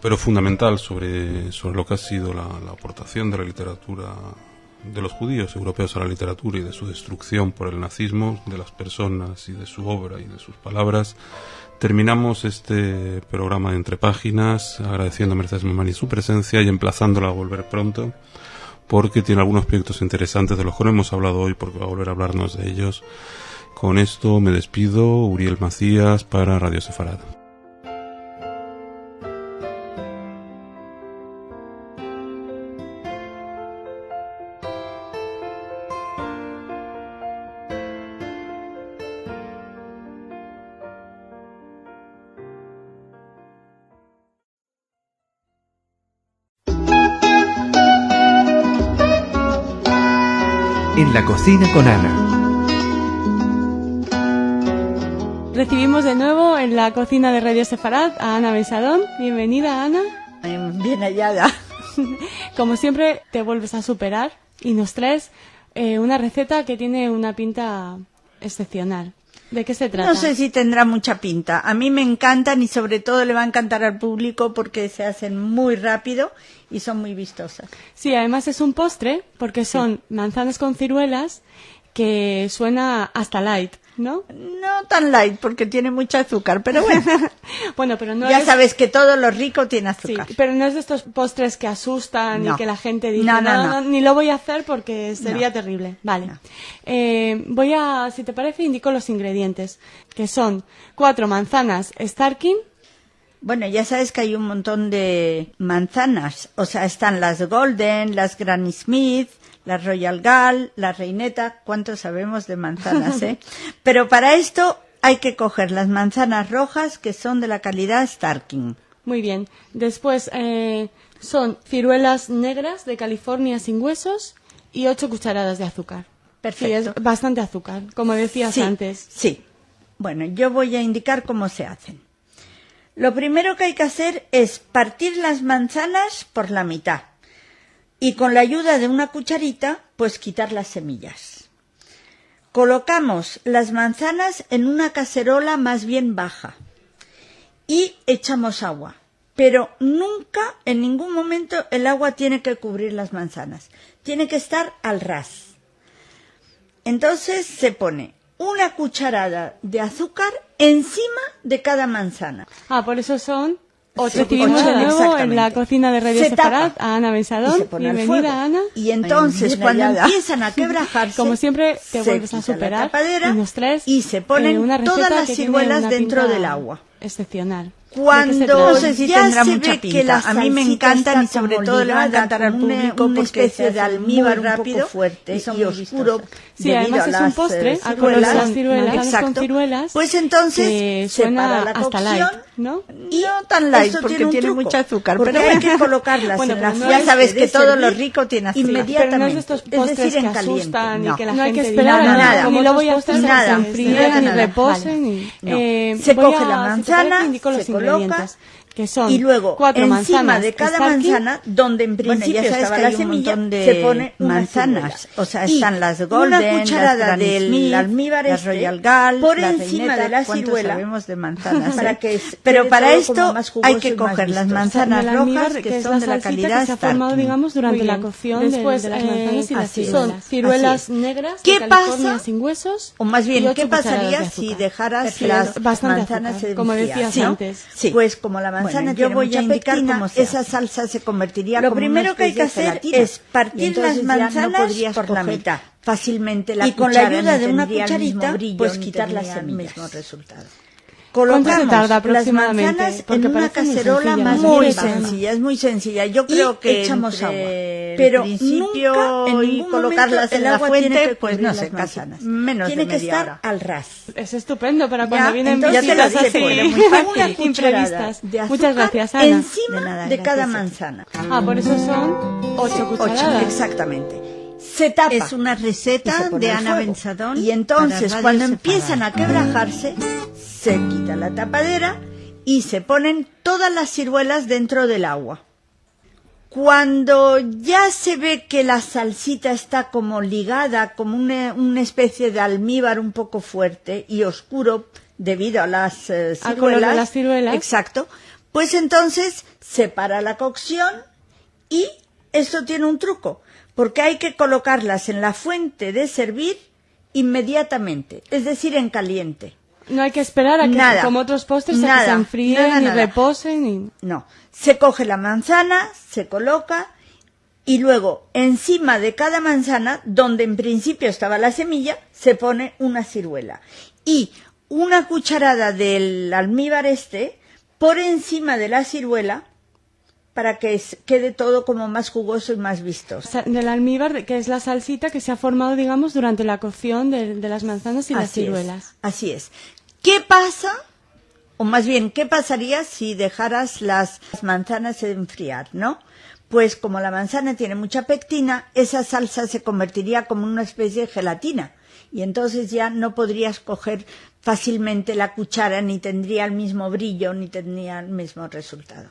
Speaker 15: pero fundamental sobre lo que ha sido la aportación de la literatura de los judíos europeos a la literatura y de su destrucción por el nazismo, de las personas y de su obra y de sus palabras, terminamos este programa de Entre Páginas, agradeciendo a Mercedes Mamani su presencia y emplazándola a volver pronto, porque tiene algunos proyectos interesantes de los que no hemos hablado hoy, porque va a volver a hablarnos de ellos. Con esto me despido, Uriel Macías para Radio Sefarad.
Speaker 5: En la cocina con Ana.
Speaker 10: Recibimos de nuevo en la cocina de Radio Sefarad a Ana Besadón. Bienvenida, Ana.
Speaker 17: Bien hallada.
Speaker 10: Como siempre, te vuelves a superar y nos traes una receta que tiene una pinta excepcional. ¿De qué se trata?
Speaker 17: No sé si tendrá mucha pinta. A mí me encantan y sobre todo le va a encantar al público porque se hacen muy rápido y son muy vistosas.
Speaker 10: Sí, además es un postre porque son manzanas con ciruelas, que suena hasta light, ¿no?
Speaker 17: No tan light porque tiene mucho azúcar, pero bueno.
Speaker 10: Bueno, pero no
Speaker 17: ya sabes que todo lo rico tiene azúcar.
Speaker 10: Sí, pero no es de estos postres que asustan y que la gente dice,
Speaker 17: no,
Speaker 10: ni lo voy a hacer porque sería terrible. Vale. No. Voy a, si te parece, indico los ingredientes, que son 4 manzanas Starkin.
Speaker 17: Bueno, ya sabes que hay un montón de manzanas, o sea, están las Golden, las Granny Smith, la Royal Gall, la Reineta, ¿cuánto sabemos de manzanas, Pero para esto hay que coger las manzanas rojas que son de la calidad Starkin.
Speaker 10: Muy bien. Después son ciruelas negras de California sin huesos y 8 cucharadas de azúcar.
Speaker 17: Perfecto.
Speaker 10: Sí, es bastante azúcar, como decías antes.
Speaker 17: Sí. Bueno, yo voy a indicar cómo se hacen. Lo primero que hay que hacer es partir las manzanas por la mitad y con la ayuda de una cucharita, pues quitar las semillas. Colocamos las manzanas en una cacerola más bien baja y echamos agua, pero nunca, en ningún momento, el agua tiene que cubrir las manzanas, tiene que estar al ras. Entonces se pone una cucharada de azúcar encima de cada manzana.
Speaker 10: Por eso son
Speaker 18: Os recibimos de nuevo en la cocina de Radio Sefarad a Ana Bensadón. Bienvenida, Ana.
Speaker 17: Y entonces, cuando empiezan a quebrajarse,
Speaker 18: como siempre, te vuelves a superar
Speaker 17: y
Speaker 18: nos traes
Speaker 17: y se ponen
Speaker 18: una receta
Speaker 17: todas las
Speaker 18: que
Speaker 17: ciruelas
Speaker 18: tiene una
Speaker 17: dentro
Speaker 18: pinta
Speaker 17: del agua.
Speaker 18: Excepcional.
Speaker 17: Cuando
Speaker 18: no sé si
Speaker 17: ya
Speaker 18: tendrá
Speaker 17: se
Speaker 18: mucha
Speaker 17: ve
Speaker 18: pinta.
Speaker 17: que la
Speaker 18: A mí me
Speaker 17: salsita
Speaker 18: encantan y
Speaker 17: está
Speaker 18: sobre
Speaker 17: como
Speaker 18: todo le va a
Speaker 17: ligada
Speaker 18: encantar al
Speaker 17: con
Speaker 18: público
Speaker 17: una
Speaker 18: porque
Speaker 17: especie de almíbar
Speaker 18: muy
Speaker 17: un
Speaker 18: rápido
Speaker 17: poco fuerte y oscuro.
Speaker 18: Sí,
Speaker 17: debido
Speaker 18: además
Speaker 17: a
Speaker 18: es un
Speaker 17: las,
Speaker 18: postre a
Speaker 17: ciruelas.
Speaker 18: color de ciruelas,
Speaker 17: Exacto.
Speaker 18: con ciruelas.
Speaker 17: Pues entonces
Speaker 18: que
Speaker 17: se
Speaker 18: suena
Speaker 17: para la
Speaker 18: hasta
Speaker 17: cocción,
Speaker 18: light, ¿no?
Speaker 17: Y
Speaker 18: No tan light,
Speaker 17: esto
Speaker 18: porque
Speaker 17: un
Speaker 18: tiene
Speaker 17: truco,
Speaker 18: mucho azúcar,
Speaker 17: porque
Speaker 18: pero
Speaker 17: hay
Speaker 18: bueno.
Speaker 17: que colocarlas
Speaker 18: Bueno,
Speaker 17: en la
Speaker 18: pero no
Speaker 17: fuente
Speaker 18: es- sabes
Speaker 17: de
Speaker 18: que todo lo
Speaker 17: servir
Speaker 18: rico tiene azúcar.
Speaker 17: inmediatamente.
Speaker 18: Pero no es de estos postres
Speaker 17: es decir,
Speaker 18: que
Speaker 17: en caliente.
Speaker 18: asustan y
Speaker 17: No.
Speaker 18: que la
Speaker 17: no hay
Speaker 18: gente
Speaker 17: que
Speaker 18: dirá,
Speaker 17: esperar
Speaker 18: "No,
Speaker 17: nada.
Speaker 18: como
Speaker 17: Ni
Speaker 18: otros
Speaker 17: lo voy a
Speaker 18: postres
Speaker 17: hacer
Speaker 18: que se
Speaker 17: nada.
Speaker 18: enfríen ni reposen. Y,
Speaker 17: Se
Speaker 18: voy
Speaker 17: coge
Speaker 18: a-
Speaker 17: la
Speaker 18: si te
Speaker 17: manzana,
Speaker 18: parece, indico los
Speaker 17: se coloca
Speaker 18: ingredientes, que son
Speaker 17: y luego
Speaker 18: 4
Speaker 17: encima
Speaker 18: manzanas
Speaker 17: de cada
Speaker 18: Starkey.
Speaker 17: manzana, donde en principio
Speaker 18: ya sabes
Speaker 17: estaba
Speaker 18: que
Speaker 17: la
Speaker 18: hay un
Speaker 17: semilla,
Speaker 18: montón de
Speaker 17: se pone una
Speaker 18: manzanas.
Speaker 17: ciruela.
Speaker 18: O sea,
Speaker 17: Y
Speaker 18: están las
Speaker 17: una
Speaker 18: Golden,
Speaker 17: cucharada
Speaker 18: las Granny
Speaker 17: del
Speaker 18: Smith,
Speaker 17: almíbar
Speaker 18: las Royal Gall,
Speaker 17: por
Speaker 18: las
Speaker 17: encima
Speaker 18: Reineta.
Speaker 17: de la
Speaker 18: ¿Cuánto
Speaker 17: ciruela
Speaker 18: sabemos de manzanas,
Speaker 17: para
Speaker 18: eh?
Speaker 17: que
Speaker 18: Pero
Speaker 17: quede
Speaker 18: para
Speaker 17: todo
Speaker 18: esto
Speaker 17: como más jugoso
Speaker 18: hay que
Speaker 17: y más
Speaker 18: coger las
Speaker 17: vistoso.
Speaker 18: manzanas
Speaker 17: Del
Speaker 18: rojas
Speaker 17: almíbar,
Speaker 18: que
Speaker 17: es
Speaker 18: son
Speaker 17: la
Speaker 18: de la
Speaker 17: salsita
Speaker 18: calidad
Speaker 17: que se ha formado,
Speaker 18: Starkey.
Speaker 17: digamos, durante
Speaker 18: Muy
Speaker 17: la
Speaker 18: bien.
Speaker 17: cocción
Speaker 18: Después,
Speaker 17: de las manzanas y las
Speaker 18: así
Speaker 17: ciruelas.
Speaker 18: son ciruelas
Speaker 17: Así es.
Speaker 18: negras
Speaker 17: ¿Qué
Speaker 18: de California
Speaker 17: pasa?
Speaker 18: sin huesos,
Speaker 17: O más
Speaker 18: y
Speaker 17: bien,
Speaker 18: 8
Speaker 17: ¿qué
Speaker 18: cucharadas
Speaker 17: pasaría
Speaker 18: de
Speaker 17: si
Speaker 18: azúcar?
Speaker 17: dejaras
Speaker 18: Perfecto.
Speaker 17: las
Speaker 18: Bastante
Speaker 17: manzanas
Speaker 18: azúcar,
Speaker 17: enfriar?
Speaker 18: como decías
Speaker 17: ¿no?
Speaker 18: antes.
Speaker 17: Sí. Pues como la manzana
Speaker 18: Bueno, yo
Speaker 17: tiene
Speaker 18: voy
Speaker 17: mucha
Speaker 18: a indicar
Speaker 17: pectina,
Speaker 18: cómo se
Speaker 17: esa
Speaker 18: hace.
Speaker 17: salsa se convertiría
Speaker 18: Lo
Speaker 17: como
Speaker 18: primero
Speaker 17: una
Speaker 18: que hay que
Speaker 17: especie de
Speaker 18: hacer
Speaker 17: gelatina.
Speaker 18: es partir
Speaker 17: Y entonces
Speaker 18: las
Speaker 17: ya no
Speaker 18: manzanas
Speaker 17: podrías
Speaker 18: por la
Speaker 17: coger
Speaker 18: mitad.
Speaker 17: fácilmente la
Speaker 18: Y con la
Speaker 17: cuchara,
Speaker 18: ayuda
Speaker 17: ni
Speaker 18: de una
Speaker 17: tendría el mismo
Speaker 18: cucharita,
Speaker 17: brillo,
Speaker 18: pues
Speaker 17: ni
Speaker 18: quitar las
Speaker 17: tendría el
Speaker 18: semillas.
Speaker 17: mismo resultado.
Speaker 18: ¿Cuánto se tarda
Speaker 17: Colocamos las
Speaker 18: aproximadamente?
Speaker 17: manzanas
Speaker 18: Porque
Speaker 17: en una
Speaker 18: parece muy
Speaker 17: cacerola
Speaker 18: sencilla la
Speaker 17: más
Speaker 18: receta.
Speaker 17: muy sencilla, es muy sencilla. Yo creo
Speaker 18: Y
Speaker 17: que
Speaker 18: echamos
Speaker 17: entre
Speaker 18: agua.
Speaker 17: el
Speaker 18: Pero
Speaker 17: principio
Speaker 18: nunca, en
Speaker 17: y
Speaker 18: ningún
Speaker 17: colocarlas
Speaker 18: momento,
Speaker 17: en
Speaker 18: el
Speaker 17: la
Speaker 18: agua
Speaker 17: fuente,
Speaker 18: tiene que
Speaker 17: pues
Speaker 18: cubrir
Speaker 17: no sé,
Speaker 18: las
Speaker 17: casi
Speaker 18: manzanas.
Speaker 17: menos
Speaker 18: Tiene
Speaker 17: de
Speaker 18: que
Speaker 17: media
Speaker 18: estar
Speaker 17: hora.
Speaker 18: al ras. Es estupendo para cuando
Speaker 17: Ya,
Speaker 18: vienen
Speaker 17: entonces
Speaker 18: visitas
Speaker 17: ya te
Speaker 18: así
Speaker 17: lo dice, muy fácil.
Speaker 18: imprevistas.
Speaker 17: De azúcar
Speaker 18: Muchas gracias, Ana.
Speaker 17: encima de cada manzana.
Speaker 18: Ah, por eso son 8 cucharadas.
Speaker 17: Exactamente. Se tapa.
Speaker 2: Es una receta
Speaker 17: y se pone
Speaker 2: de
Speaker 17: al
Speaker 2: Ana
Speaker 17: fuego.
Speaker 2: Bensadón
Speaker 17: Y entonces,
Speaker 2: para Radio
Speaker 17: cuando
Speaker 2: Sefarad.
Speaker 17: empiezan a quebrajarse, se quita la tapadera y se ponen todas las ciruelas dentro del agua. Cuando ya se ve que la salsita está como ligada, como una especie de almíbar un poco fuerte y oscuro debido a las ciruelas,
Speaker 18: Al color de las ciruelas.
Speaker 17: exacto, pues entonces se para la cocción y esto tiene un truco, porque hay que colocarlas en la fuente de servir inmediatamente, es decir, en caliente.
Speaker 18: No hay que esperar a que,
Speaker 17: Nada.
Speaker 18: como otros postres, a que
Speaker 17: Nada.
Speaker 18: se enfríen
Speaker 17: Nada,
Speaker 18: y
Speaker 17: nada.
Speaker 18: reposen. Y...
Speaker 17: No, se coge la manzana, se coloca y luego encima de cada manzana, donde en principio estaba la semilla, se pone una ciruela. Y una cucharada del almíbar por encima de la ciruela para que quede todo como más jugoso y más vistoso.
Speaker 18: Del almíbar, que es la salsita que se ha formado, digamos, durante la cocción de las manzanas y las
Speaker 17: Así es,
Speaker 18: ciruelas.
Speaker 17: así es. ¿Qué pasa? O más bien, ¿qué pasaría si dejaras las manzanas enfriar, no? Pues como la manzana tiene mucha pectina, esa salsa se convertiría como una especie de gelatina. Y entonces ya no podrías coger fácilmente la cuchara, ni tendría el mismo brillo, ni tendría el mismo resultado.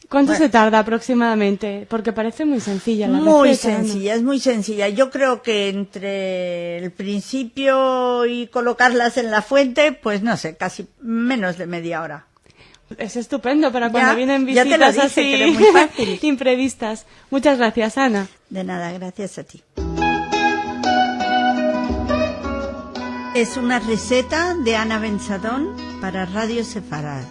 Speaker 18: ¿Cuánto
Speaker 17: Bueno.
Speaker 18: se tarda aproximadamente? Porque parece muy sencilla la
Speaker 17: Muy
Speaker 18: receta, ¿no?
Speaker 17: sencilla, es muy sencilla. Yo creo que entre el principio y colocarlas en la fuente, pues no sé, casi menos de media hora.
Speaker 18: Es estupendo para cuando
Speaker 17: Ya,
Speaker 18: vienen
Speaker 17: ya te lo
Speaker 18: visitas
Speaker 17: dije,
Speaker 18: así
Speaker 17: que era muy fácil.
Speaker 18: imprevistas. Muchas gracias, Ana.
Speaker 17: De nada, gracias a ti.
Speaker 2: Es una receta de Ana Bensadón para Radio Sefarad.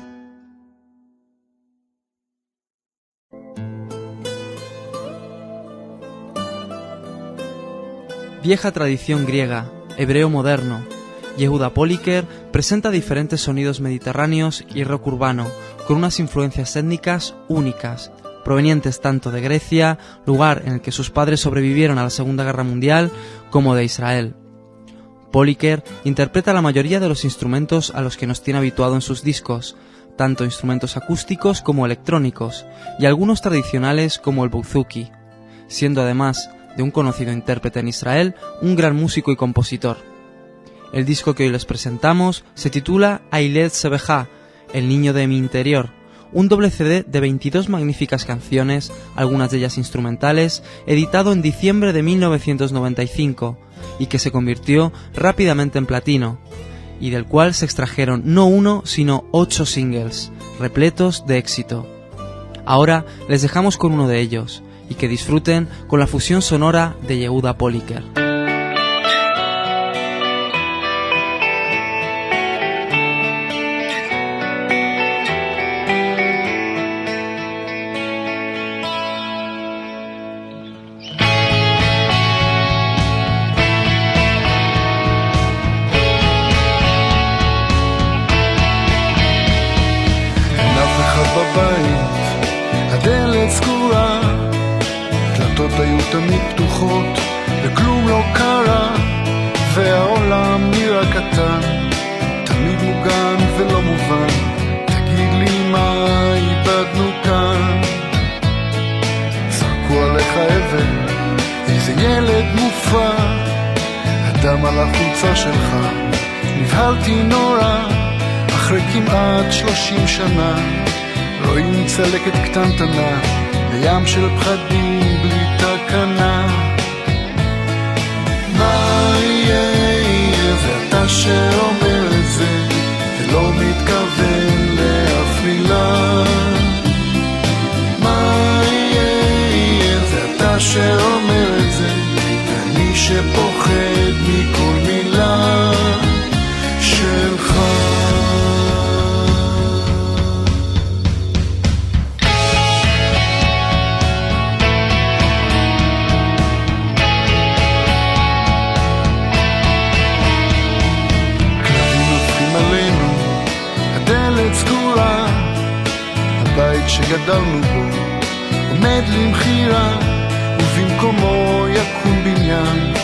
Speaker 7: Vieja tradición griega, hebreo moderno. Yehuda Poliker presenta diferentes sonidos mediterráneos y rock urbano, con unas influencias étnicas únicas, provenientes tanto de Grecia, lugar en el que sus padres sobrevivieron a la Segunda Guerra Mundial, como de Israel. Poliker interpreta la mayoría de los instrumentos a los que nos tiene habituado en sus discos, tanto instrumentos acústicos como electrónicos, y algunos tradicionales como el bouzouki, siendo además de un conocido intérprete en Israel, un gran músico y compositor. El disco que hoy les presentamos se titula Ailed Sebeja, El niño de mi interior, un doble CD de 22 magníficas canciones, algunas de ellas instrumentales, editado en diciembre de 1995, y que se convirtió rápidamente en platino, y del cual se extrajeron no uno, sino 8 singles, repletos de éxito. Ahora les dejamos con uno de ellos, y que disfruten con la fusión sonora de Yehuda Poliker.
Speaker 19: תמיד פתוחות וכלום לא קרה, והעולם נראה קטן, תמיד מוגן ולא מובן. תגיד לי מה איבדנו כאן? זרקו עליך אבן, איזה ילד מופע, הדם על החולצה שלך, נבהלתי נורא. אחרי כמעט 30 שנה רואים צלקת קטנטנה לים של פחדים בלי תקנה. מה יהיה? ואתה שאומר את זה ולא מתכוון לאף מילה. מה יהיה? ואתה שאומר את זה ואני שפוחד מכל מילה שלך. סגורה, הבית שגדלנו בו עומד למחירה, ובמקומו יקום בניין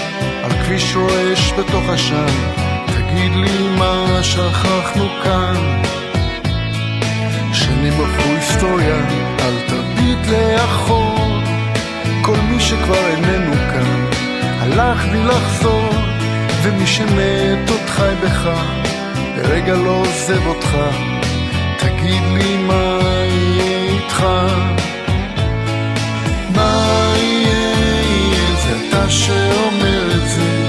Speaker 19: על כביש רועש בתוך השם. תגיד לי מה שכחנו כאן? שנים עברו היסטוריה, אל תביט לאחור. כל מי שכבר איננו כאן הלך בלי לחזור, ומי שמת עוד חי בך, לרגע לא עוזב אותך. תגיד לי מה יהיה איתך? מה יהיה? זה אתה שאומר את זה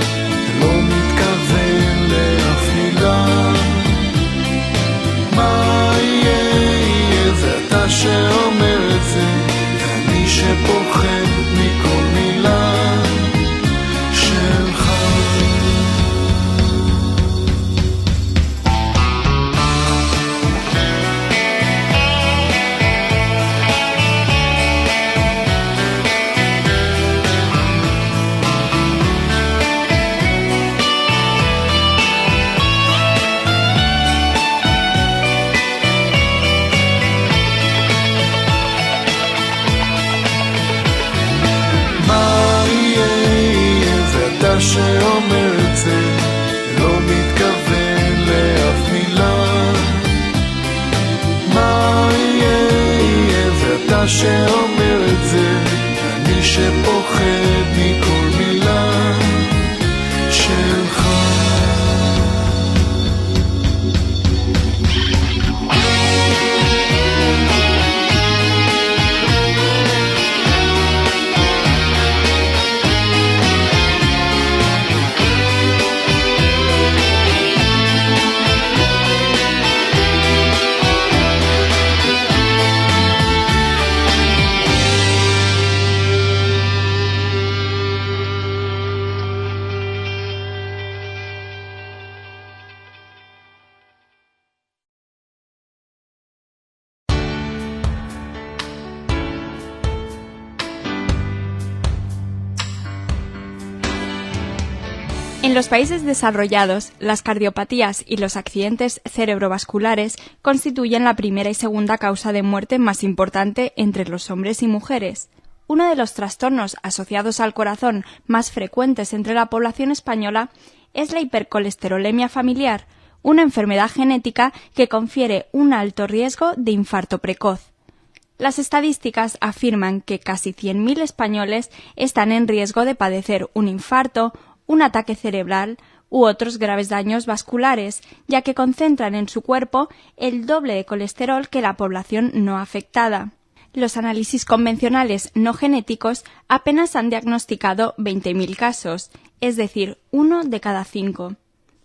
Speaker 19: ולא מתכוון לאף מילה. מה יהיה? זה אתה שאומר את זה ואני שפוחד מכל מילה שלך. שאומר את זה לא מתכוון לאף מילה. מה יהיה? ואתה שאומר את זה אני שפוחד מכל מילה שלך.
Speaker 6: En los países desarrollados, las cardiopatías y los accidentes cerebrovasculares constituyen la primera y segunda causa de muerte más importante entre los hombres y mujeres. Uno de los trastornos asociados al corazón más frecuentes entre la población española es la hipercolesterolemia familiar, una enfermedad genética que confiere un alto riesgo de infarto precoz. Las estadísticas afirman que casi 100.000 españoles están en riesgo de padecer un infarto, un ataque cerebral u otros graves daños vasculares, ya que concentran en su cuerpo el doble de colesterol que la población no afectada. Los análisis convencionales no genéticos apenas han diagnosticado 20.000 casos, es decir, 1 de cada 5.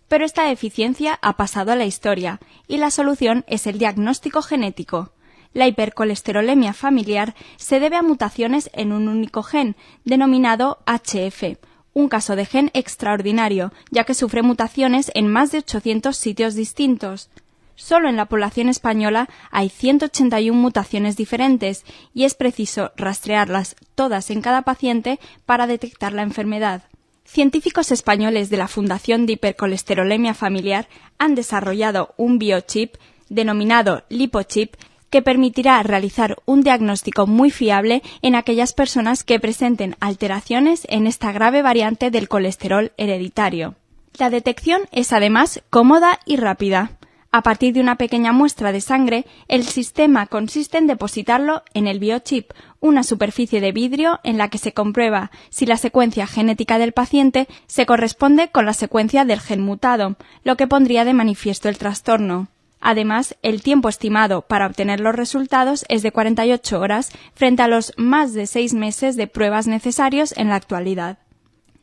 Speaker 6: Pero esta deficiencia ha pasado a la historia y la solución es el diagnóstico genético. La hipercolesterolemia familiar se debe a mutaciones en un único gen, denominado HF, un caso de gen extraordinario, ya que sufre mutaciones en más de 800 sitios distintos. Solo en la población española hay 181 mutaciones diferentes y es preciso rastrearlas todas en cada paciente para detectar la enfermedad. Científicos españoles de la Fundación de Hipercolesterolemia Familiar han desarrollado un biochip, denominado lipochip, que permitirá realizar un diagnóstico muy fiable en aquellas personas que presenten alteraciones en esta grave variante del colesterol hereditario. La detección es además cómoda y rápida. A partir de una pequeña muestra de sangre, el sistema consiste en depositarlo en el biochip, una superficie de vidrio en la que se comprueba si la secuencia genética del paciente se corresponde con la secuencia del gen mutado, lo que pondría de manifiesto el trastorno. Además, el tiempo estimado para obtener los resultados es de 48 horas frente a los más de 6 meses de pruebas necesarios en la actualidad.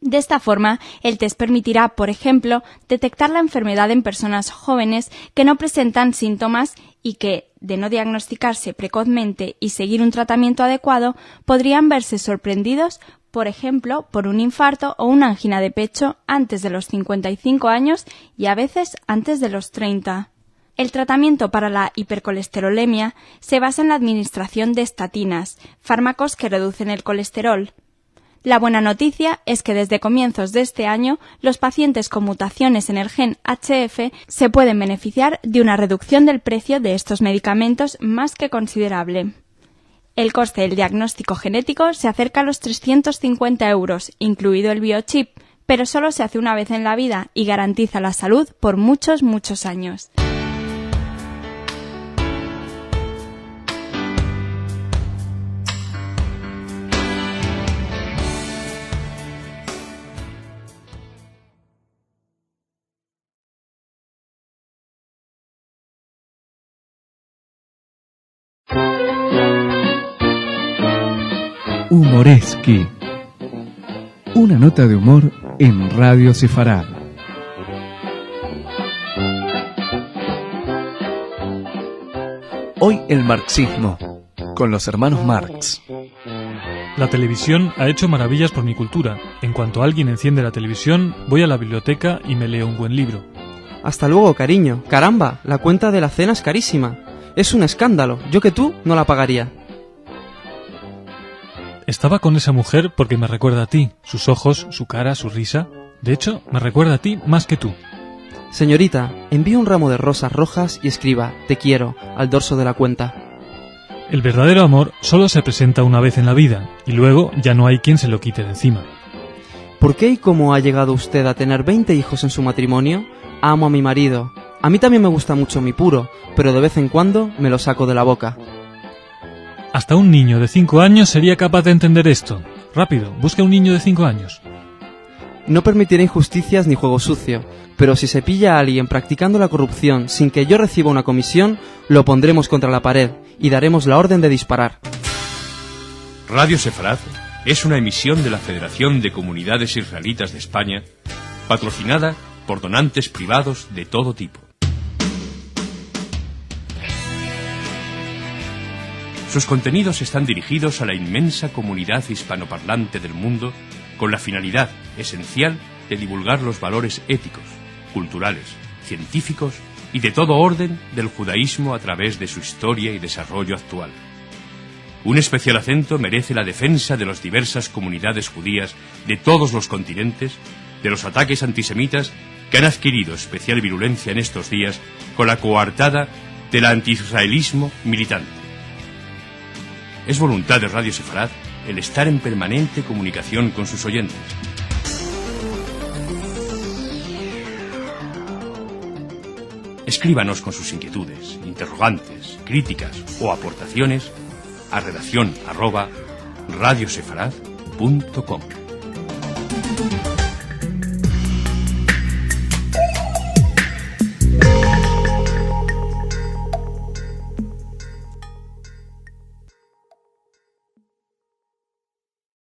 Speaker 6: De esta forma, el test permitirá, por ejemplo, detectar la enfermedad en personas jóvenes que no presentan síntomas y que, de no diagnosticarse precozmente y seguir un tratamiento adecuado, podrían verse sorprendidos, por ejemplo, por un infarto o una angina de pecho antes de los 55 años y a veces antes de los 30. El tratamiento para la hipercolesterolemia se basa en la administración de estatinas, fármacos que reducen el colesterol. La buena noticia es que desde comienzos de este año los pacientes con mutaciones en el gen HF se pueden beneficiar de una reducción del precio de estos medicamentos más que considerable. El coste del diagnóstico genético se acerca a los 350 €, incluido el biochip, pero solo se hace una vez en la vida y garantiza la salud por muchos, muchos años.
Speaker 5: Humoreski. Una nota de humor en Radio Sefarad. Hoy el marxismo, con los hermanos Marx.
Speaker 4: La televisión ha hecho maravillas por mi cultura. En cuanto alguien enciende la televisión, voy a la biblioteca y me leo un buen libro.
Speaker 7: Hasta luego, cariño. Caramba, la cuenta de la cena es carísima. Es un escándalo. Yo que tú no la pagaría.
Speaker 4: Estaba con esa mujer porque me recuerda a ti. Sus ojos, su cara, su risa. De hecho, me recuerda a ti más que tú.
Speaker 7: Señorita, envíe un ramo de rosas rojas y escriba "te quiero" al dorso de la cuenta.
Speaker 4: El verdadero amor solo se presenta una vez en la vida y luego ya no hay quien se lo quite de encima.
Speaker 7: ¿Por qué y cómo ha llegado usted a tener 20 hijos en su matrimonio? Amo a mi marido. A mí también me gusta mucho mi puro, pero de vez en cuando me lo saco de la boca.
Speaker 4: Hasta un niño de 5 años sería capaz de entender esto. Rápido, busca un niño de 5 años.
Speaker 7: No permitiré injusticias ni juego sucio, pero si se pilla a alguien practicando la corrupción sin que yo reciba una comisión, lo pondremos contra la pared y daremos la orden de disparar.
Speaker 8: Radio Sefarad es una emisión de la Federación de Comunidades Israelitas de España, patrocinada por donantes privados de todo tipo. Sus contenidos están dirigidos a la inmensa comunidad hispanoparlante del mundo con la finalidad esencial de divulgar los valores éticos, culturales, científicos y de todo orden del judaísmo a través de su historia y desarrollo actual. Un especial acento merece la defensa de las diversas comunidades judías de todos los continentes de los ataques antisemitas que han adquirido especial virulencia en estos días con la coartada del antiisraelismo militante. Es voluntad de Radio Sefarad el estar en permanente comunicación con sus oyentes. Escríbanos con sus inquietudes, interrogantes, críticas o aportaciones a redacción@radiosefarad.com.